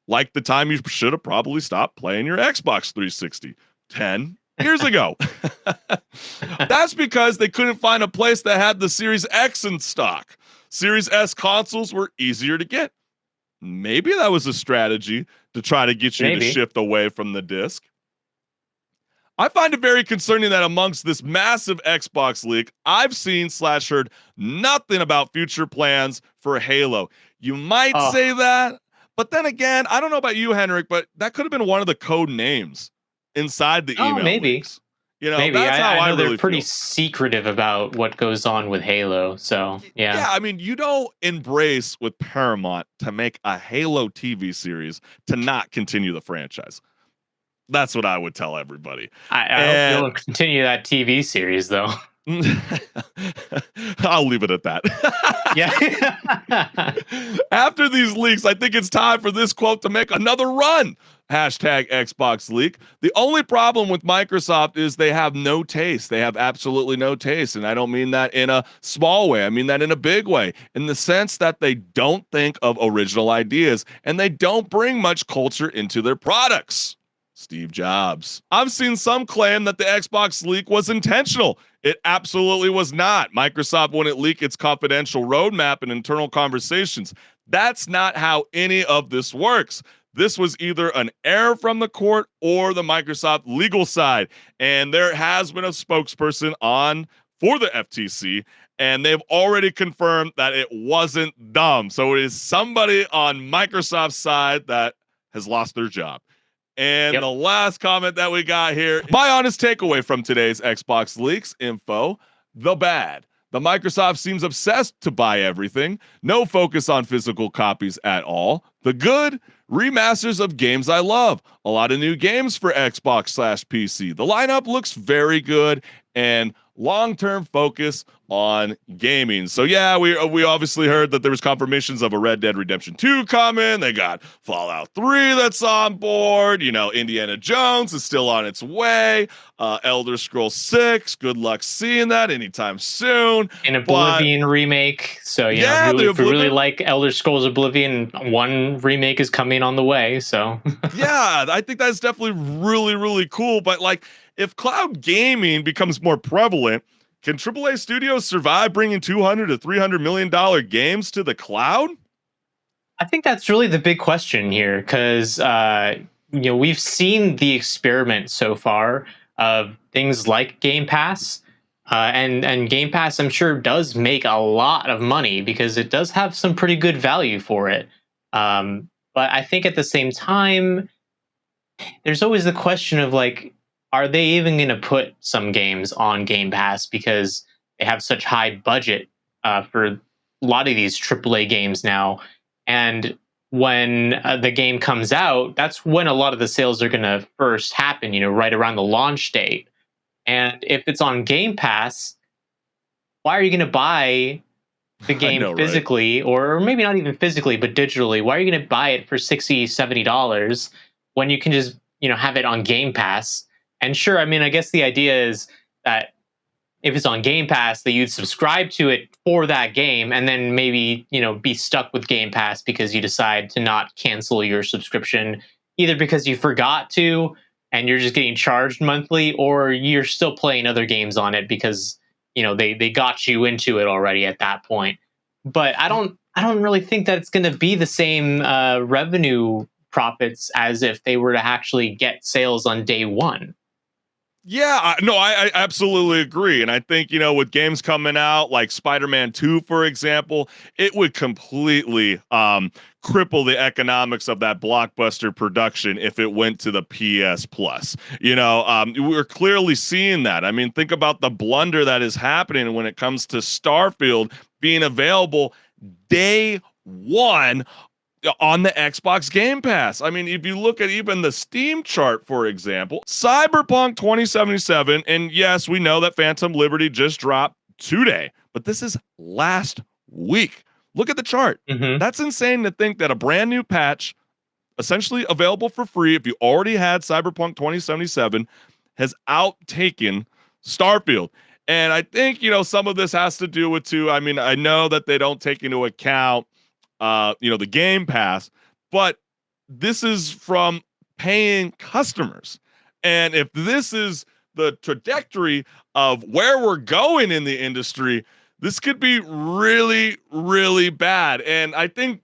Speaker 1: Like the time you should have probably stopped playing your Xbox 360 10 years ago. That's because they couldn't find a place that had the Series X in stock. Series S consoles were easier to get. Maybe that was a strategy to try to get you to shift away from the disc. I find it very concerning that amongst this massive Xbox leak, I've seen / heard nothing about future plans for Halo. You might say that, but then again, I don't know about you, HenricK, but that could have been one of the code names inside the email leaks. You know,
Speaker 2: maybe
Speaker 1: that's how
Speaker 2: I know
Speaker 1: really
Speaker 2: they're pretty
Speaker 1: feel.
Speaker 2: secretive about what goes on with Halo. So yeah.
Speaker 1: Yeah, I mean, you don't embrace with Paramount to make a Halo TV series to not continue the franchise. That's what I would tell everybody.
Speaker 2: I hope you'll continue that TV series, though.
Speaker 1: I'll leave it at that.
Speaker 2: Yeah.
Speaker 1: After these leaks, I think it's time for this quote to make another run. Hashtag Xbox leak. The only problem with Microsoft is they have no taste. They have absolutely no taste. And I don't mean that in a small way. I mean that in a big way, in the sense that they don't think of original ideas and they don't bring much culture into their products. Steve Jobs. I've seen some claim that the Xbox leak was intentional. It absolutely was not. Microsoft wouldn't leak its confidential roadmap and internal conversations. That's not how any of this works. This was either an error from the court or the Microsoft legal side. And there has been a spokesperson on for the FTC, and they've already confirmed that it wasn't dumb. So it is somebody on Microsoft's side that has lost their job. And the last comment that we got here, my honest takeaway from today's Xbox leaks info, the bad. The Microsoft seems obsessed to buy everything. No focus on physical copies at all. The good, remasters of games I love. A lot of new games for Xbox/PC. The lineup looks very good, and long-term focus on gaming. So yeah, we obviously heard that there was confirmations of a Red Dead Redemption 2 coming. They got Fallout 3 that's on board. You know, Indiana Jones is still on its way. Elder Scrolls 6, good luck seeing that anytime soon.
Speaker 2: An Oblivion remake. So you know, if we really like Elder Scrolls Oblivion, one remake is coming on the way. So
Speaker 1: yeah, I think that's definitely really, really cool. But like, if cloud gaming becomes more prevalent, can AAA studios survive bringing $200 to $300 million games to the cloud?
Speaker 2: I think that's really the big question here, because you know, we've seen the experiment so far of things like Game Pass, and Game Pass, I'm sure, does make a lot of money because it does have some pretty good value for it. But I think at the same time, there's always the question of like, are they even going to put some games on Game Pass because they have such high budget for a lot of these AAA games now? And when the game comes out, that's when a lot of the sales are going to first happen, you know, right around the launch date. And if it's on Game Pass, why are you going to buy the game physically, right? Or maybe not even physically, but digitally? Why are you going to buy it for $60, $70 when you can just, you know, have it on Game Pass? And sure, I mean, I guess the idea is that if it's on Game Pass, that you'd subscribe to it for that game and then maybe, you know, be stuck with Game Pass because you decide to not cancel your subscription, either because you forgot to and you're just getting charged monthly, or you're still playing other games on it because, you know, they got you into it already at that point. But I don't really think that it's going to be the same revenue profits as if they were to actually get sales on day one.
Speaker 1: Yeah, no, I absolutely agree. And I think, you know, with games coming out like Spider-Man 2, for example, it would completely cripple the economics of that blockbuster production if it went to the PS Plus. You know, we're clearly seeing that. I mean, think about the blunder that is happening when it comes to Starfield being available day one on the Xbox Game Pass. I mean, if you look at even the Steam chart, for example, Cyberpunk 2077, and yes, we know that Phantom Liberty just dropped today, but this is last week. Look at the chart. That's insane to think that a brand new patch, essentially available for free if you already had Cyberpunk 2077, has outtaken Starfield. And I think, you know, some of this has to do with, too, I mean, I know that they don't take into account you know, the Game Pass, but this is from paying customers. And if this is the trajectory of where we're going in the industry, this could be really, really bad. And I think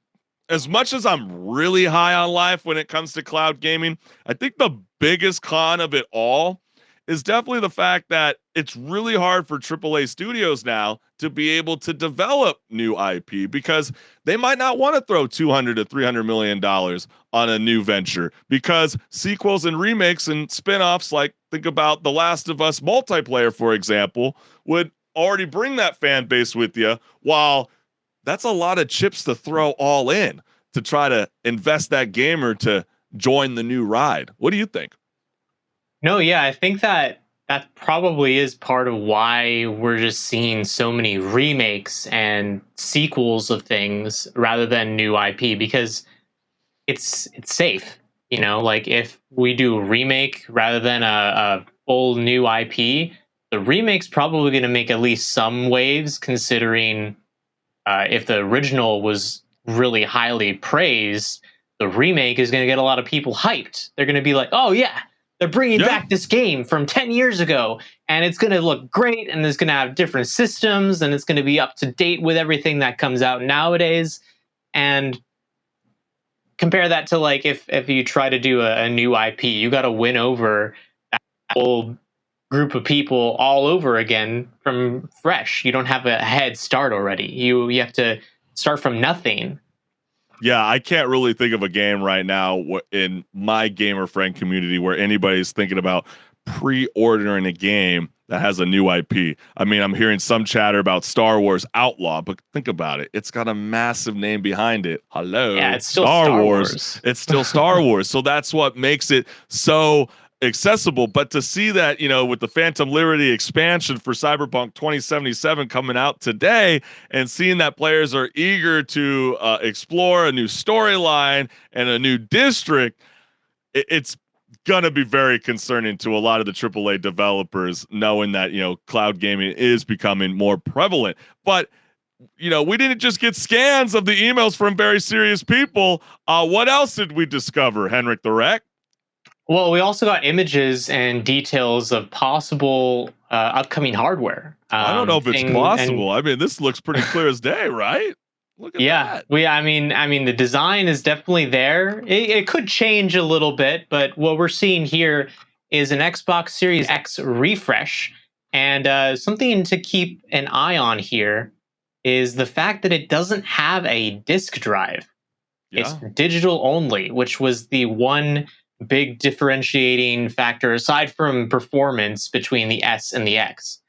Speaker 1: as much as I'm really high on life when it comes to cloud gaming, I think the biggest con of it all is definitely the fact that it's really hard for AAA studios now to be able to develop new IP because they might not want to throw $200 to $300 million on a new venture because sequels and remakes and spin-offs, like think about The Last of Us multiplayer, for example, would already bring that fan base with you, while that's a lot of chips to throw all in to try to invest that gamer to join the new ride. What do you think?
Speaker 2: No, yeah, I think that probably is part of why we're just seeing so many remakes and sequels of things rather than new IP, because it's safe. You know, like if we do a remake rather than a full new IP, the remake's probably going to make at least some waves, considering if the original was really highly praised, the remake is going to get a lot of people hyped. They're going to be like, oh yeah, they're bringing back this game from 10 years ago, and it's going to look great, and it's going to have different systems, and it's going to be up to date with everything that comes out nowadays. And compare that to like if you try to do a new IP, you got to win over that whole group of people all over again from fresh. You don't have a head start already. You have to start from nothing.
Speaker 1: Yeah, I can't really think of a game right now in my gamer friend community where anybody's thinking about pre-ordering a game that has a new IP. I mean, I'm hearing some chatter about Star Wars Outlaw, but think about it. It's got a massive name behind it. Hello.
Speaker 2: Yeah, it's still Star Wars.
Speaker 1: It's still Star Wars. So that's what makes it so accessible. But to see that, you know, with the Phantom Liberty expansion for Cyberpunk 2077 coming out today, and seeing that players are eager to explore a new storyline and a new district, it's gonna be very concerning to a lot of the AAA developers, knowing that, you know, cloud gaming is becoming more prevalent. But you know, we didn't just get scans of the emails from very serious people. What else did we discover, HenricK the Wreck?
Speaker 2: Well, we also got images and details of possible upcoming hardware.
Speaker 1: I don't know if it's possible. I mean, this looks pretty clear as day, right? Look at that.
Speaker 2: I mean, the design is definitely there. It could change a little bit, but what we're seeing here is an Xbox Series X refresh, and something to keep an eye on here is the fact that it doesn't have a disk drive. Yeah. It's digital only, which was the one big differentiating factor aside from performance between the S and the X.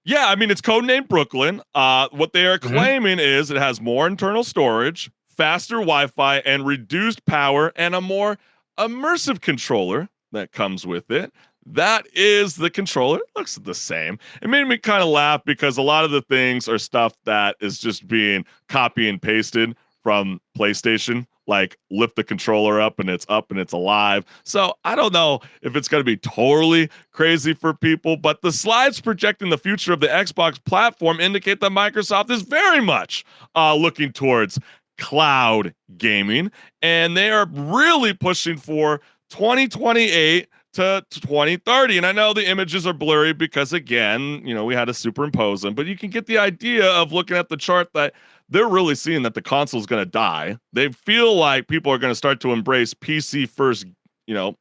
Speaker 1: Yeah, I mean, it's codenamed Brooklyn. What they are claiming is it has more internal storage, faster Wi-Fi, and reduced power, and a more immersive controller that comes with it. That is the controller. It looks the same. It made me kind of laugh because a lot of the things are stuff that is just being copy and pasted from PlayStation, like lift the controller up and it's alive. So I don't know if it's going to be totally crazy for people, but the slides projecting the future of the Xbox platform indicate that Microsoft is very much looking towards cloud gaming, and they are really pushing for 2028 to 2030. And I know the images are blurry because, again, you know, we had to superimpose them, but you can get the idea of looking at the chart that they're really seeing that the console is going to die. They feel like people are going to start to embrace PC first, you know,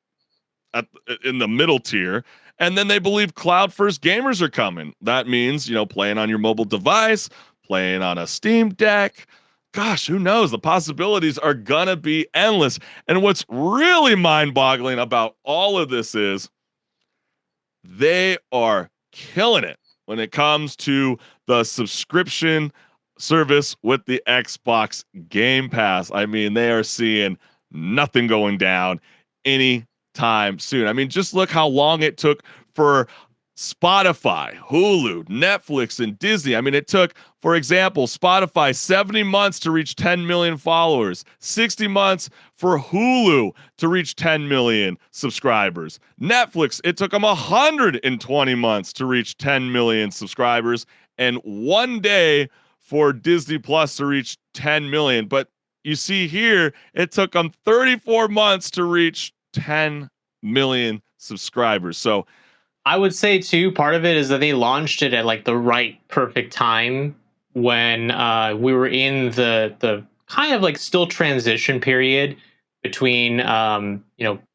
Speaker 1: in the middle tier. And then they believe cloud first gamers are coming. That means, you know, playing on your mobile device, playing on a Steam Deck. Gosh, who knows? The possibilities are gonna be endless. And what's really mind-boggling about all of this is they are killing it when it comes to the subscription service with the Xbox Game Pass. I mean, they are seeing nothing going down anytime soon. I mean, just look how long it took for Spotify, Hulu, Netflix, and Disney. I mean, it took, for example, Spotify 70 months to reach 10 million followers, 60 months for Hulu to reach 10 million subscribers. Netflix, it took them 120 months to reach 10 million subscribers, and 1 day for Disney Plus to reach 10 million. But you see here, it took them 34 months to reach 10 million subscribers. So
Speaker 2: I would say too, part of it is that they launched it at like the right perfect time when we were in the kind of like still transition period between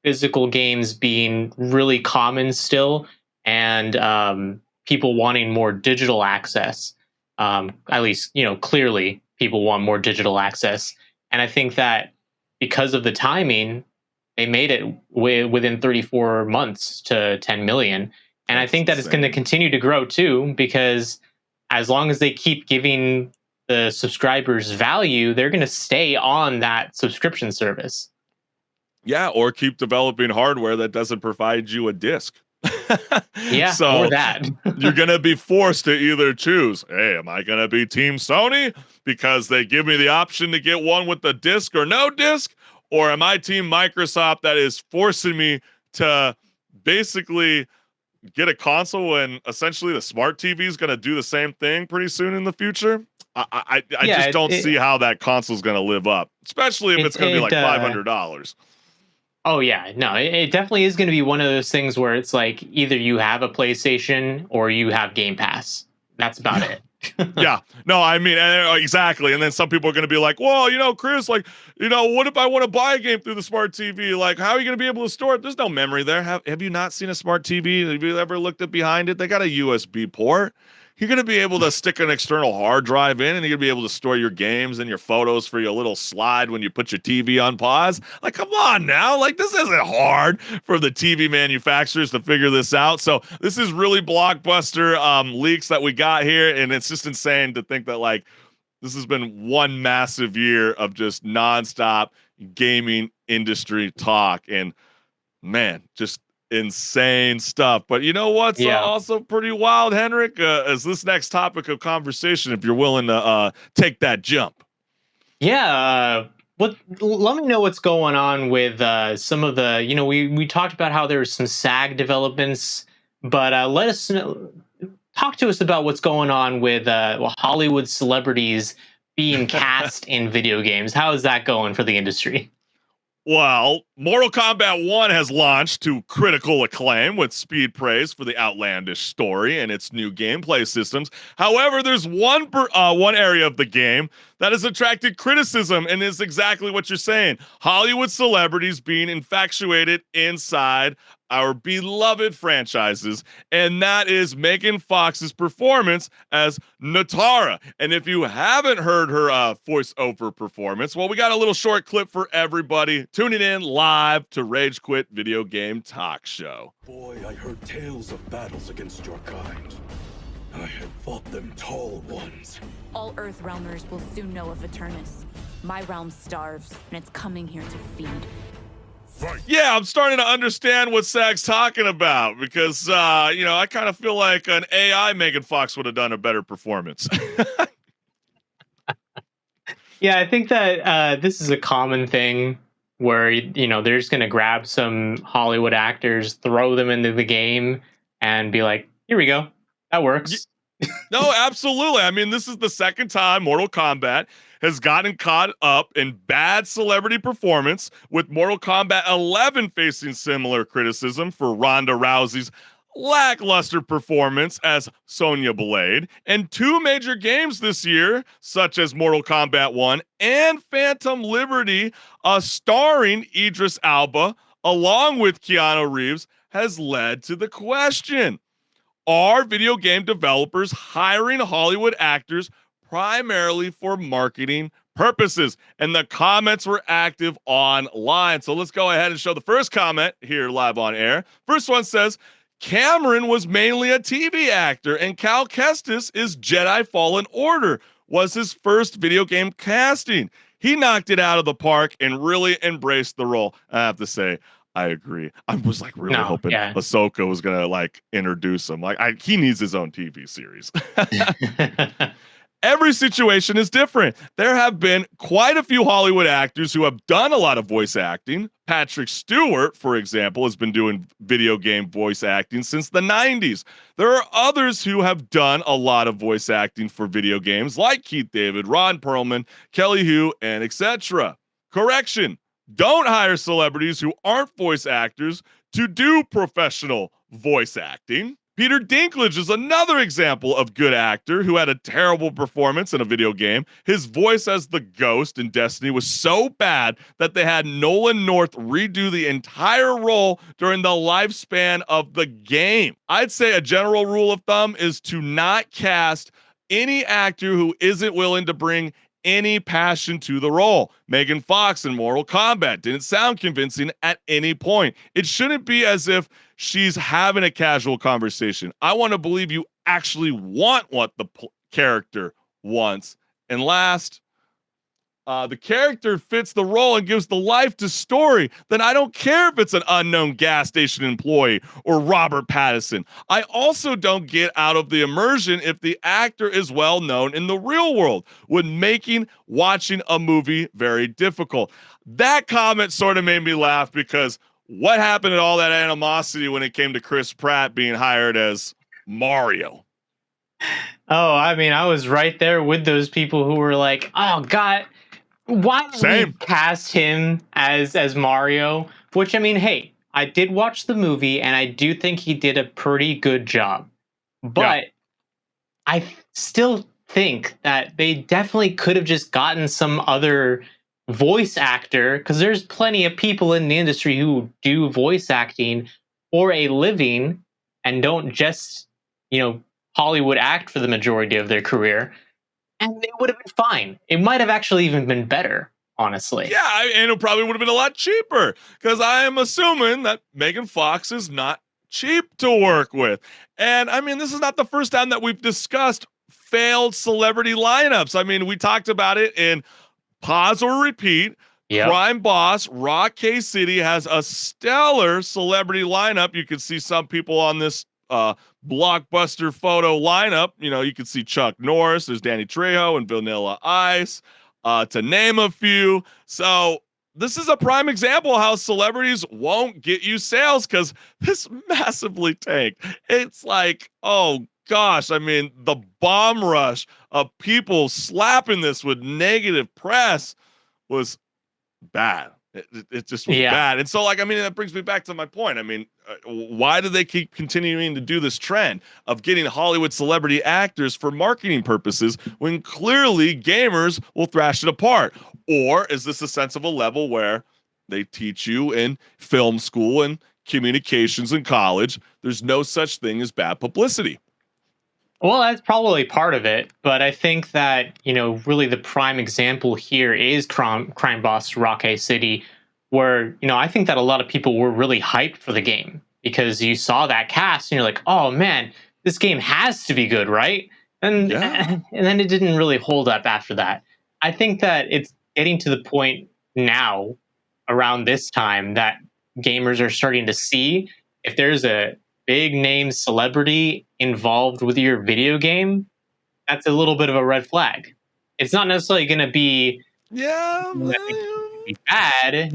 Speaker 2: physical games being really common still and people wanting more digital access. At least, clearly people want more digital access. And I think that because of the timing, they made it within 34 months to 10 million. And I think that it's going to continue to grow too, because as long as they keep giving the subscribers value, they're going to stay on that subscription service.
Speaker 1: Yeah, or keep developing hardware that doesn't provide you a disc.
Speaker 2: Yeah,
Speaker 1: so
Speaker 2: or that.
Speaker 1: You're going to be forced to either choose, hey, am I going to be Team Sony because they give me the option to get one with the disc or no disc? Or am I Team Microsoft that is forcing me to basically get a console when essentially the smart TV is going to do the same thing pretty soon in the future? I just don't see how that console is going to live up, especially if it's going to be like $500.
Speaker 2: Oh yeah, no, it definitely is going to be one of those things where it's like either you have a PlayStation or you have Game Pass. That's about it.
Speaker 1: Yeah, no, I mean, exactly. And then some people are going to be like, well, Chris, like, what if I want to buy a game through the smart TV? Like, how are you going to be able to store it? There's no memory there. Have you not seen a smart TV? Have you ever looked at behind it? They got a USB port. You're going to be able to stick an external hard drive in, and you're going to be able to store your games and your photos for your little slide when you put your TV on pause. Like, come on now. Like, this isn't hard for the TV manufacturers to figure this out. So this is really blockbuster leaks that we got here, and it's just insane to think that, like, this has been one massive year of just nonstop gaming industry talk. And, man, just insane stuff. But you know what's also pretty wild, HenricK, is this next topic of conversation, if you're willing to take that jump.
Speaker 2: Yeah, let me know what's going on with some of the, we talked about how there's some SAG developments, but let us know, talk to us about what's going on with Hollywood celebrities being cast in video games. How is that going for the industry?
Speaker 1: Well, Mortal Kombat 1 has launched to critical acclaim with speed praise for the outlandish story and its new gameplay systems. However, there's one area of the game that has attracted criticism, and is exactly what you're saying. Hollywood celebrities being infatuated inside our beloved franchises, and that is Megan Fox's performance as Natara. And if you haven't heard her voiceover performance, well, we got a little short clip for everybody tuning in live to Rage Quit Video Game Talk Show.
Speaker 12: Boy, I heard tales of battles against your kind. I had fought them tall ones.
Speaker 13: All Earthrealmers will soon know of Eternus. My realm starves, and it's coming here to feed.
Speaker 1: Yeah, I'm starting to understand what SAG's talking about, because, I kind of feel like an AI Megan Fox would have done a better performance.
Speaker 2: Yeah, I think that this is a common thing where, they're just going to grab some Hollywood actors, throw them into the game, and be like, here we go. That works.
Speaker 1: No, absolutely. I mean, this is the second time Mortal Kombat has gotten caught up in bad celebrity performance, with Mortal Kombat 11 facing similar criticism for Ronda Rousey's lackluster performance as Sonya Blade, and two major games this year, such as Mortal Kombat 1 and Phantom Liberty, starring Idris Elba along with Keanu Reeves, has led to the question: are video game developers hiring Hollywood actors primarily for marketing purposes? And the comments were active online. So let's go ahead and show the first comment here live on air. First one says, Cameron was mainly a TV actor, and Cal Kestis is Jedi Fallen Order was his first video game casting. He knocked it out of the park and really embraced the role. I have to say, I agree. I was like really hoping Ahsoka was gonna like introduce him. Like he needs his own TV series. Every situation is different. There have been quite a few Hollywood actors who have done a lot of voice acting. Patrick Stewart, for example, has been doing video game voice acting since the 90s. There are others who have done a lot of voice acting for video games, like Keith David, Ron Perlman, Kelly Hu, and etc. Correction. Don't hire celebrities who aren't voice actors to do professional voice acting. Peter Dinklage is another example of good actor who had a terrible performance in a video game. His voice as the Ghost in Destiny was so bad that they had Nolan North redo the entire role during the lifespan of the game. I'd say a general rule of thumb is to not cast any actor who isn't willing to bring any passion to the role. Megan Fox in Mortal Kombat didn't sound convincing at any point. It shouldn't be as if she's having a casual conversation. I want to believe you actually want what the character wants. And last, the character fits the role and gives the life to story, then I don't care if it's an unknown gas station employee or Robert Pattinson. I also don't get out of the immersion if the actor is well known in the real world, when making watching a movie very difficult. That comment sort of made me laugh, because what happened to all that animosity when it came to Chris Pratt being hired as Mario?
Speaker 2: Oh, I mean, I was right there with those people who were like, oh, God, why did we cast him as Mario? Which, I mean, hey, I did watch the movie, and I do think he did a pretty good job. But I still think that they definitely could have just gotten some other voice actor, because there's plenty of people in the industry who do voice acting for a living and don't just, Hollywood act for the majority of their career. And they would have been fine. It might have actually even been better, honestly.
Speaker 1: Yeah, and it probably would have been a lot cheaper, because I am assuming that Megan Fox is not cheap to work with. And I mean, this is not the first time that we've discussed failed celebrity lineups. I mean, we talked about it in Pause or Repeat. Yep. Crime Boss, Rock K City has a stellar celebrity lineup. You can see some people on this blockbuster photo lineup. You can see Chuck Norris, there's Danny Trejo and Vanilla Ice, to name a few. So this is a prime example of how celebrities won't get you sales, because this massively tanked. It's like, oh gosh, I mean, the bomb rush of people slapping this with negative press was bad. It just was bad. And so, that brings me back to my point. I mean, why do they keep continuing to do this trend of getting Hollywood celebrity actors for marketing purposes when clearly gamers will thrash it apart? Or is this a sense of a level where they teach you in film school and communications in college there's no such thing as bad publicity?
Speaker 2: Well, that's probably part of it, but I think that, really the prime example here is Crime Boss Rock A City, where, I think that a lot of people were really hyped for the game, because you saw that cast and you're like, oh man, this game has to be good, right? And then it didn't really hold up after that. I think that it's getting to the point now, around this time, that gamers are starting to see if there's a big name celebrity involved with your video game, that's a little bit of a red flag. It's not necessarily going to be bad.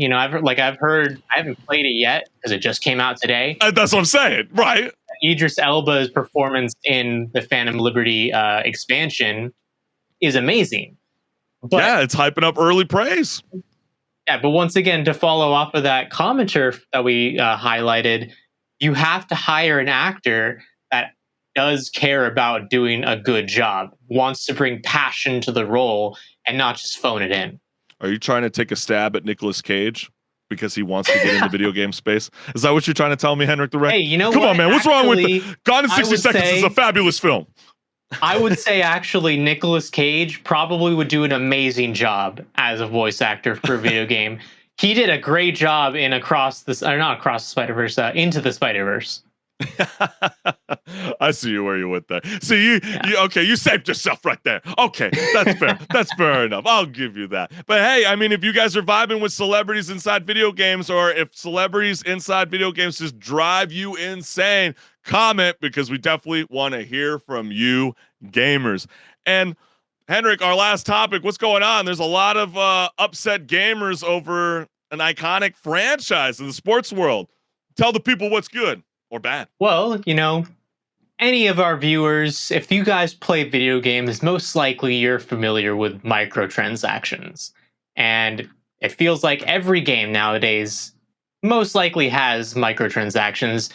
Speaker 2: I've heard, I haven't played it yet because it just came out today.
Speaker 1: That's what I'm saying, right?
Speaker 2: Idris Elba's performance in the Phantom Liberty expansion is amazing. But,
Speaker 1: it's hyping up early praise.
Speaker 2: Yeah, but once again, to follow off of that commenter that we highlighted, you have to hire an actor that does care about doing a good job, wants to bring passion to the role, and not just phone it in.
Speaker 1: Are you trying to take a stab at Nicolas Cage because he wants to get into video game space? Is that what you're trying to tell me, HenricK the Red?
Speaker 2: Hey,
Speaker 1: Come on, man. What's wrong with the Gone in 60 Seconds is a fabulous film.
Speaker 2: I would say actually Nicolas Cage probably would do an amazing job as a voice actor for a video game. He did a great job in Into the Spider-Verse.
Speaker 1: I see where you went there. See, you saved yourself right there. Okay, that's fair. That's fair enough. I'll give you that. But hey, I mean, if you guys are vibing with celebrities inside video games, or if celebrities inside video games just drive you insane, comment, because we definitely want to hear from you gamers. And HenricK, our last topic, what's going on? There's a lot of upset gamers over an iconic franchise in the sports world. Tell the people what's good or bad.
Speaker 2: Well, any of our viewers, if you guys play video games, most likely you're familiar with microtransactions. And it feels like every game nowadays most likely has microtransactions.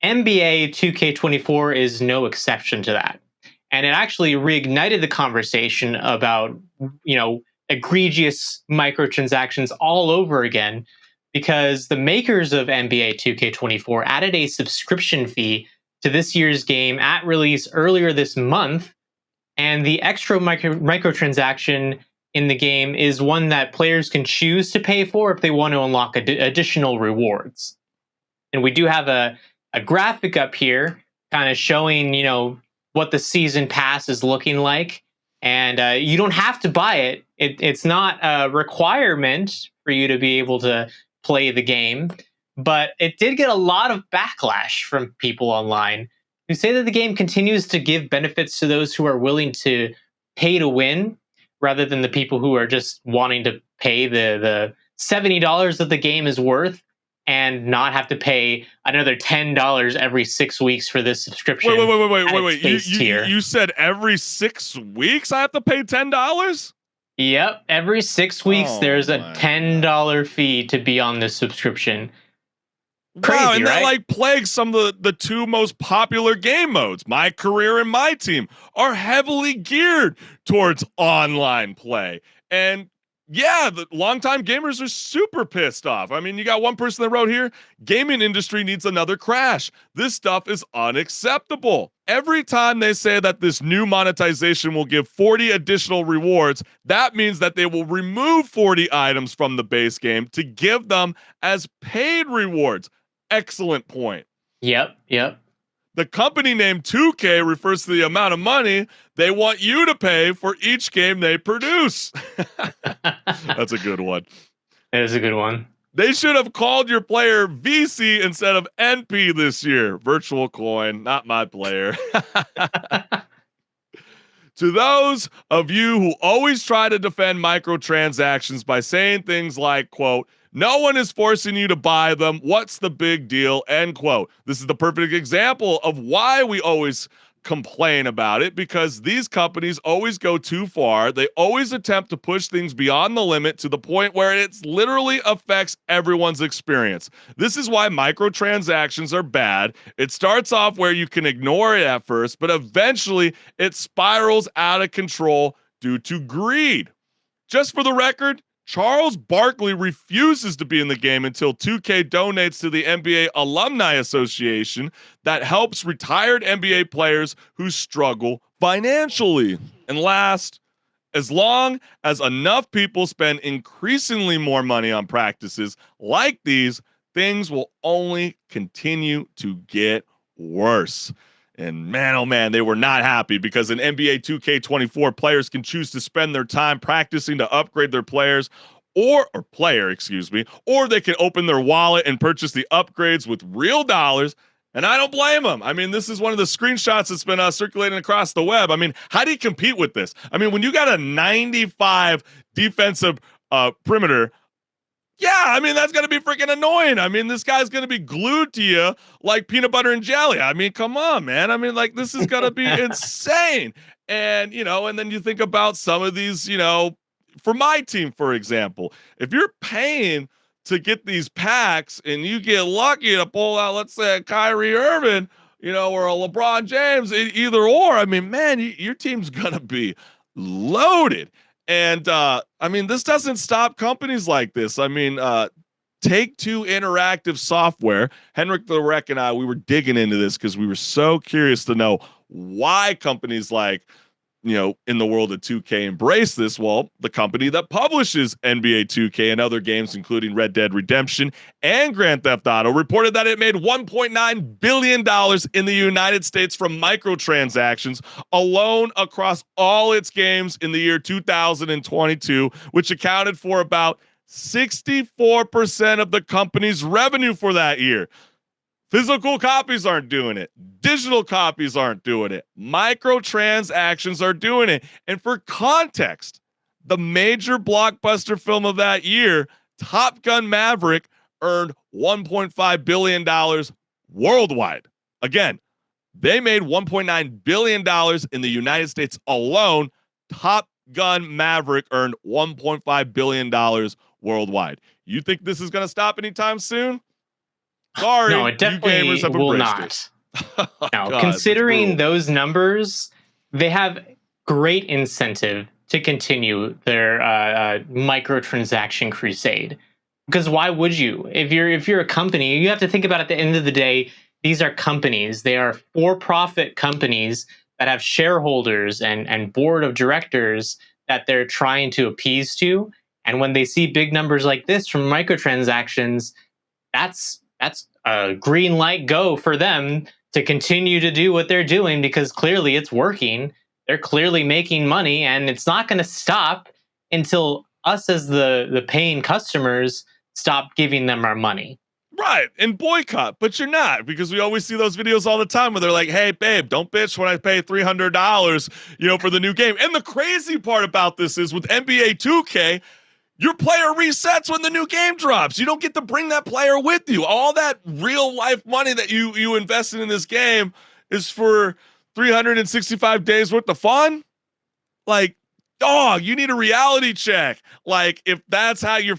Speaker 2: NBA 2K24 is no exception to that. And it actually reignited the conversation about, egregious microtransactions all over again, because the makers of NBA 2K24 added a subscription fee to this year's game at release earlier this month. And the extra microtransaction in the game is one that players can choose to pay for if they want to unlock additional rewards. And we do have a graphic up here kind of showing, what the season pass is looking like. And you don't have to buy it. It's not a requirement for you to be able to play the game. But it did get a lot of backlash from people online who say that the game continues to give benefits to those who are willing to pay to win, rather than the people who are just wanting to pay the $70 that the game is worth and not have to pay another $10 every 6 weeks for this subscription.
Speaker 1: Wait. You said every 6 weeks I have to pay $10?
Speaker 2: Yep. Every 6 weeks, there's a $10 fee to be on this subscription. Crazy,
Speaker 1: wow, and
Speaker 2: right?
Speaker 1: that like plagues some of the two most popular game modes. My career and my team are heavily geared towards online play. And yeah, the longtime gamers are super pissed off. I mean, you got one person that wrote here, gaming industry needs another crash. This stuff is unacceptable. Every time they say that this new monetization will give 40 additional rewards, that means that they will remove 40 items from the base game to give them as paid rewards. Excellent point.
Speaker 2: Yep.
Speaker 1: The company name 2K refers to the amount of money they want you to pay for each game they produce. That's a good one.
Speaker 2: It is a good one.
Speaker 1: They should have called your player VC instead of NP this year. Virtual coin, not my player. To those of you who always try to defend microtransactions by saying things like, quote, no one is forcing you to buy them. What's the big deal? End quote. This is the perfect example of why we always complain about it, because these companies always go too far. They always attempt to push things beyond the limit to the point where it literally affects everyone's experience. This is why microtransactions are bad. It starts off where you can ignore it at first, but eventually it spirals out of control due to greed. Just for the record, Charles Barkley refuses to be in the game until 2K donates to the NBA Alumni Association that helps retired NBA players who struggle financially. And last, as long as enough people spend increasingly more money on practices like these, things will only continue to get worse. And man, oh man, they were not happy, because in NBA 2K24, players can choose to spend their time practicing to upgrade their or they can open their wallet and purchase the upgrades with real dollars. And I don't blame them. I mean, this is one of the screenshots that's been circulating across the web. I mean, how do you compete with this? I mean, when you got a 95 defensive perimeter, yeah, I mean, that's going to be freaking annoying. I mean, this guy's going to be glued to you like peanut butter and jelly. I mean, come on, man. I mean, like, this is going to be insane. And, and then you think about some of these, for my team, for example, if you're paying to get these packs and you get lucky to pull out, let's say, a Kyrie Irving, or a LeBron James, either or, I mean, man, your team's going to be loaded. And, I mean, this doesn't stop companies like this. I mean, Take-Two Interactive Software, HenricK and I, we were digging into this because we were so curious to know why companies like, in the world of 2K embrace this. Well, the company that publishes NBA 2K and other games, including Red Dead Redemption and Grand Theft Auto, reported that it made $1.9 billion in the United States from microtransactions alone across all its games in the year 2022, which accounted for about 64% of the company's revenue for that year. Physical copies aren't doing it. Digital copies aren't doing it. Microtransactions are doing it. And for context, the major blockbuster film of that year, Top Gun Maverick, earned $1.5 billion worldwide. Again, they made $1.9 billion in the United States alone. Top Gun Maverick earned $1.5 billion worldwide. You think this is going to stop anytime soon? Sorry,
Speaker 2: No, it definitely
Speaker 1: you gamers have
Speaker 2: will
Speaker 1: embraced
Speaker 2: not.
Speaker 1: it.
Speaker 2: No,
Speaker 1: God,
Speaker 2: considering those numbers, they have great incentive to continue their microtransaction crusade. Because why would you? If you're a company, you have to think about at the end of the day, these are companies. They are for-profit companies that have shareholders and board of directors that they're trying to appease to. And when they see big numbers like this from microtransactions, that's a green light go for them to continue to do what they're doing, because clearly it's working. They're clearly making money, and it's not going to stop until us as the paying customers stop giving them our money.
Speaker 1: Right, and boycott, but you're not, because we always see those videos all the time where they're like, "Hey, babe, don't bitch when I pay $300, for the new game." And the crazy part about this is with NBA 2K, your player resets when the new game drops. You don't get to bring that player with you. All that real life money that you invested in this game is for 365 days worth of fun. Like, dog, you need a reality check. Like, if that's how you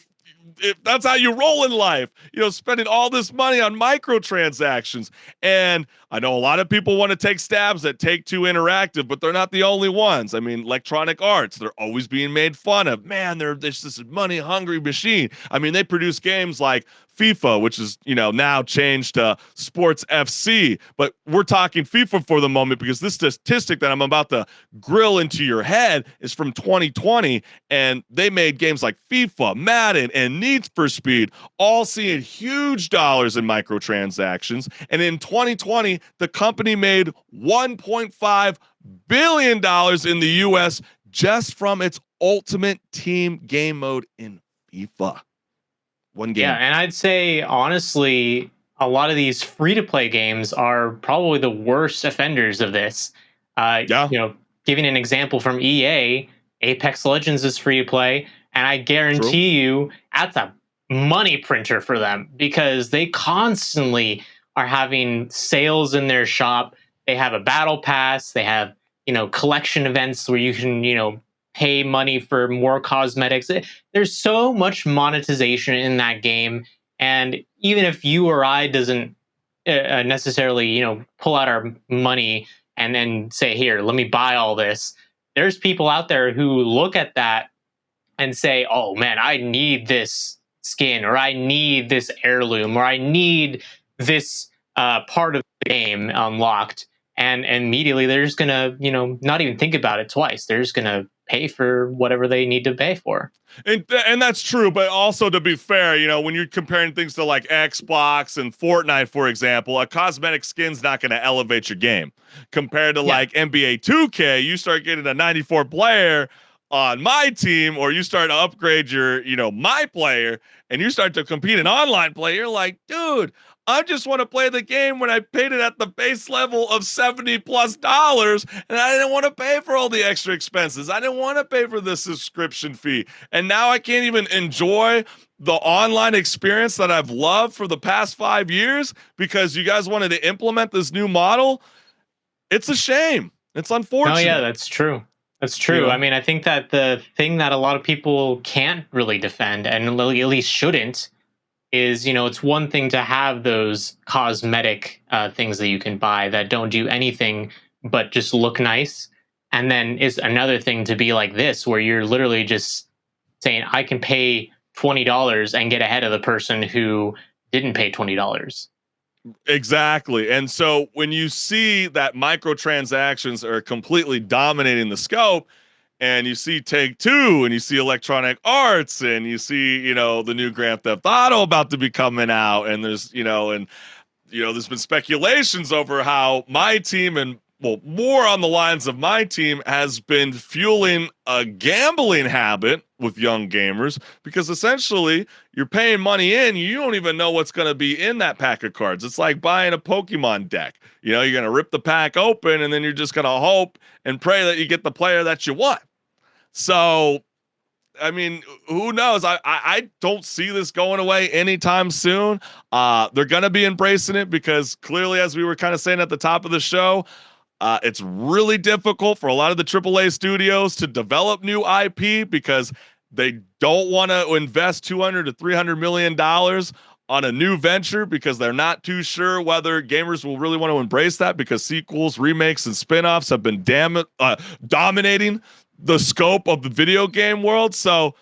Speaker 1: roll in life, spending all this money on microtransactions. And I know a lot of people want to take stabs at Take-Two Interactive, but they're not the only ones. I mean, Electronic Arts, they're always being made fun of. Man, they're this money-hungry machine. I mean, they produce games like FIFA, which is, now changed to Sports FC. But we're talking FIFA for the moment, because this statistic that I'm about to grill into your head is from 2020, and they made games like FIFA, Madden, and Need for Speed, all seeing huge dollars in microtransactions. And in 2020, the company made $1.5 billion in the US just from its Ultimate Team game mode in FIFA. One game.
Speaker 2: Yeah, and I'd say, honestly, a lot of these free-to-play games are probably the worst offenders of this. Giving an example from EA, Apex Legends is free-to-play, and I guarantee you that's a money printer for them, because they constantly are having sales in their shop. They have a battle pass. They have, collection events where you can, pay money for more cosmetics. There's so much monetization in that game. And even if you or I doesn't necessarily, pull out our money and then say, here, let me buy all this, there's people out there who look at that and say, oh man, I need this skin, or I need this heirloom, or I need this part of the game unlocked. And immediately they're just gonna, not even think about it twice. They're just gonna pay for whatever they need to pay for.
Speaker 1: And that's true, but also, to be fair, when you're comparing things to like Xbox and Fortnite, for example, a cosmetic skin's not going to elevate your game. Compared to like NBA 2K, you start getting a 94 player on my team, or you start to upgrade your, my player, and you start to compete in online play, you're like, dude, I just want to play the game when I paid it at the base level of $70+, and I didn't want to pay for all the extra expenses. I didn't want to pay for the subscription fee. And now I can't even enjoy the online experience that I've loved for the past 5 years because you guys wanted to implement this new model. It's a shame. It's unfortunate.
Speaker 2: Oh yeah, that's true. That's true.
Speaker 1: Yeah.
Speaker 2: I mean, I think that the thing that a lot of people can't really defend, and at least shouldn't, is, it's one thing to have those cosmetic things that you can buy that don't do anything but just look nice. And then it's another thing to be like this, where you're literally just saying, I can pay $20 and get ahead of the person who didn't pay $20.
Speaker 1: Exactly. And so when you see that microtransactions are completely dominating the scope, and you see Take-Two, and you see Electronic Arts, and you see, the new Grand Theft Auto about to be coming out, and there's, there's been speculations over how my team, and more on the lines of my team, has been fueling a gambling habit with young gamers, because essentially you're paying money in, you don't even know what's going to be in that pack of cards. It's like buying a Pokemon deck. You're going to rip the pack open, and then you're just going to hope and pray that you get the player that you want. So, I mean, who knows? I don't see this going away anytime soon. They're going to be embracing it, because clearly, as we were kind of saying at the top of the show, it's really difficult for a lot of the AAA studios to develop new IP, because they don't want to invest $200 to $300 million on a new venture because they're not too sure whether gamers will really want to embrace that, because sequels, remakes, and spin-offs have been dominating the scope of the video game world. So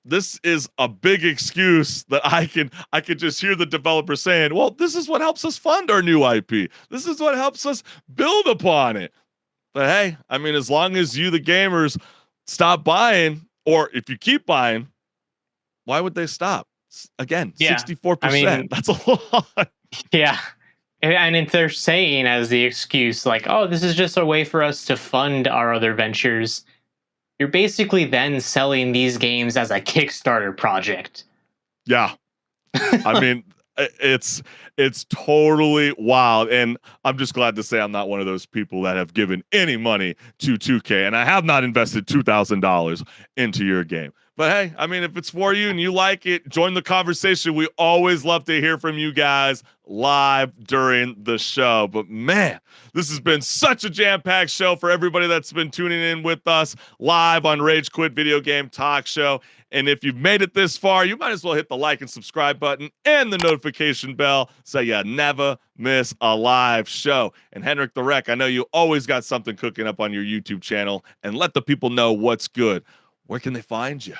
Speaker 1: this is a big excuse that I could just hear the developer saying, well, this is what helps us fund our new IP. This is what helps us build upon it. But hey, I mean, as long as you, the gamers, stop buying, or if you keep buying, why would they stop? Again, 64%. I mean, that's a lot.
Speaker 8: Yeah. And if they're saying as the excuse, like, oh, this is just a way for us to fund our other ventures, you're basically then selling these games as a Kickstarter project.
Speaker 1: Yeah. I mean, it's totally wild. And I'm just glad to say I'm not one of those people that have given any money to 2K, and I have not invested $2,000 into your game. But hey, I mean, if it's for you and you like it, join the conversation. We always love to hear from you guys live during the show. But man, this has been such a jam-packed show for everybody that's been tuning in with us live on Rage Quit Video Game Talk Show. And if you've made it this far, you might as well hit the like and subscribe button and the notification bell so you never miss a live show. And HenricK the Wreck, I know you always got something cooking up on your YouTube channel, and let the people know what's good. Where can they find you?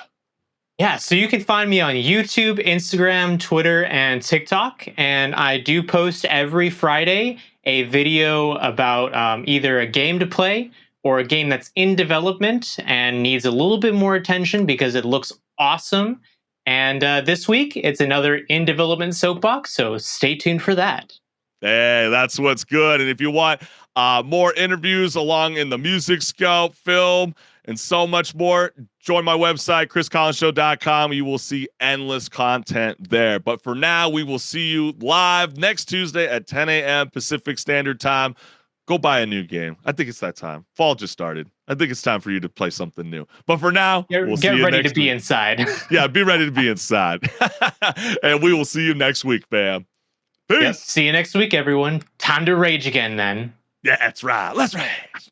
Speaker 8: Yeah, so you can find me on YouTube, Instagram, Twitter, and TikTok. And I do post every Friday a video about either a game to play or a game that's in development and needs a little bit more attention because it looks awesome. And this week, it's another in development soapbox, so stay tuned for that.
Speaker 1: Hey, that's what's good. And if you want more interviews along in the music scope, film, and so much more, join my website, chriscollinshow.com. You will see endless content there. But for now, we will see you live next Tuesday at 10 a.m. Pacific Standard Time. Go buy a new game. I think it's that time. Fall just started. I think it's time for you to play something new. But for now, we'll see you next week.
Speaker 8: Get ready to be inside.
Speaker 1: Yeah, be ready to be inside. And we will see you next week, fam. Peace.
Speaker 8: Yep. See you next week, everyone. Time to rage again, then.
Speaker 1: Yeah, that's right. Let's rage.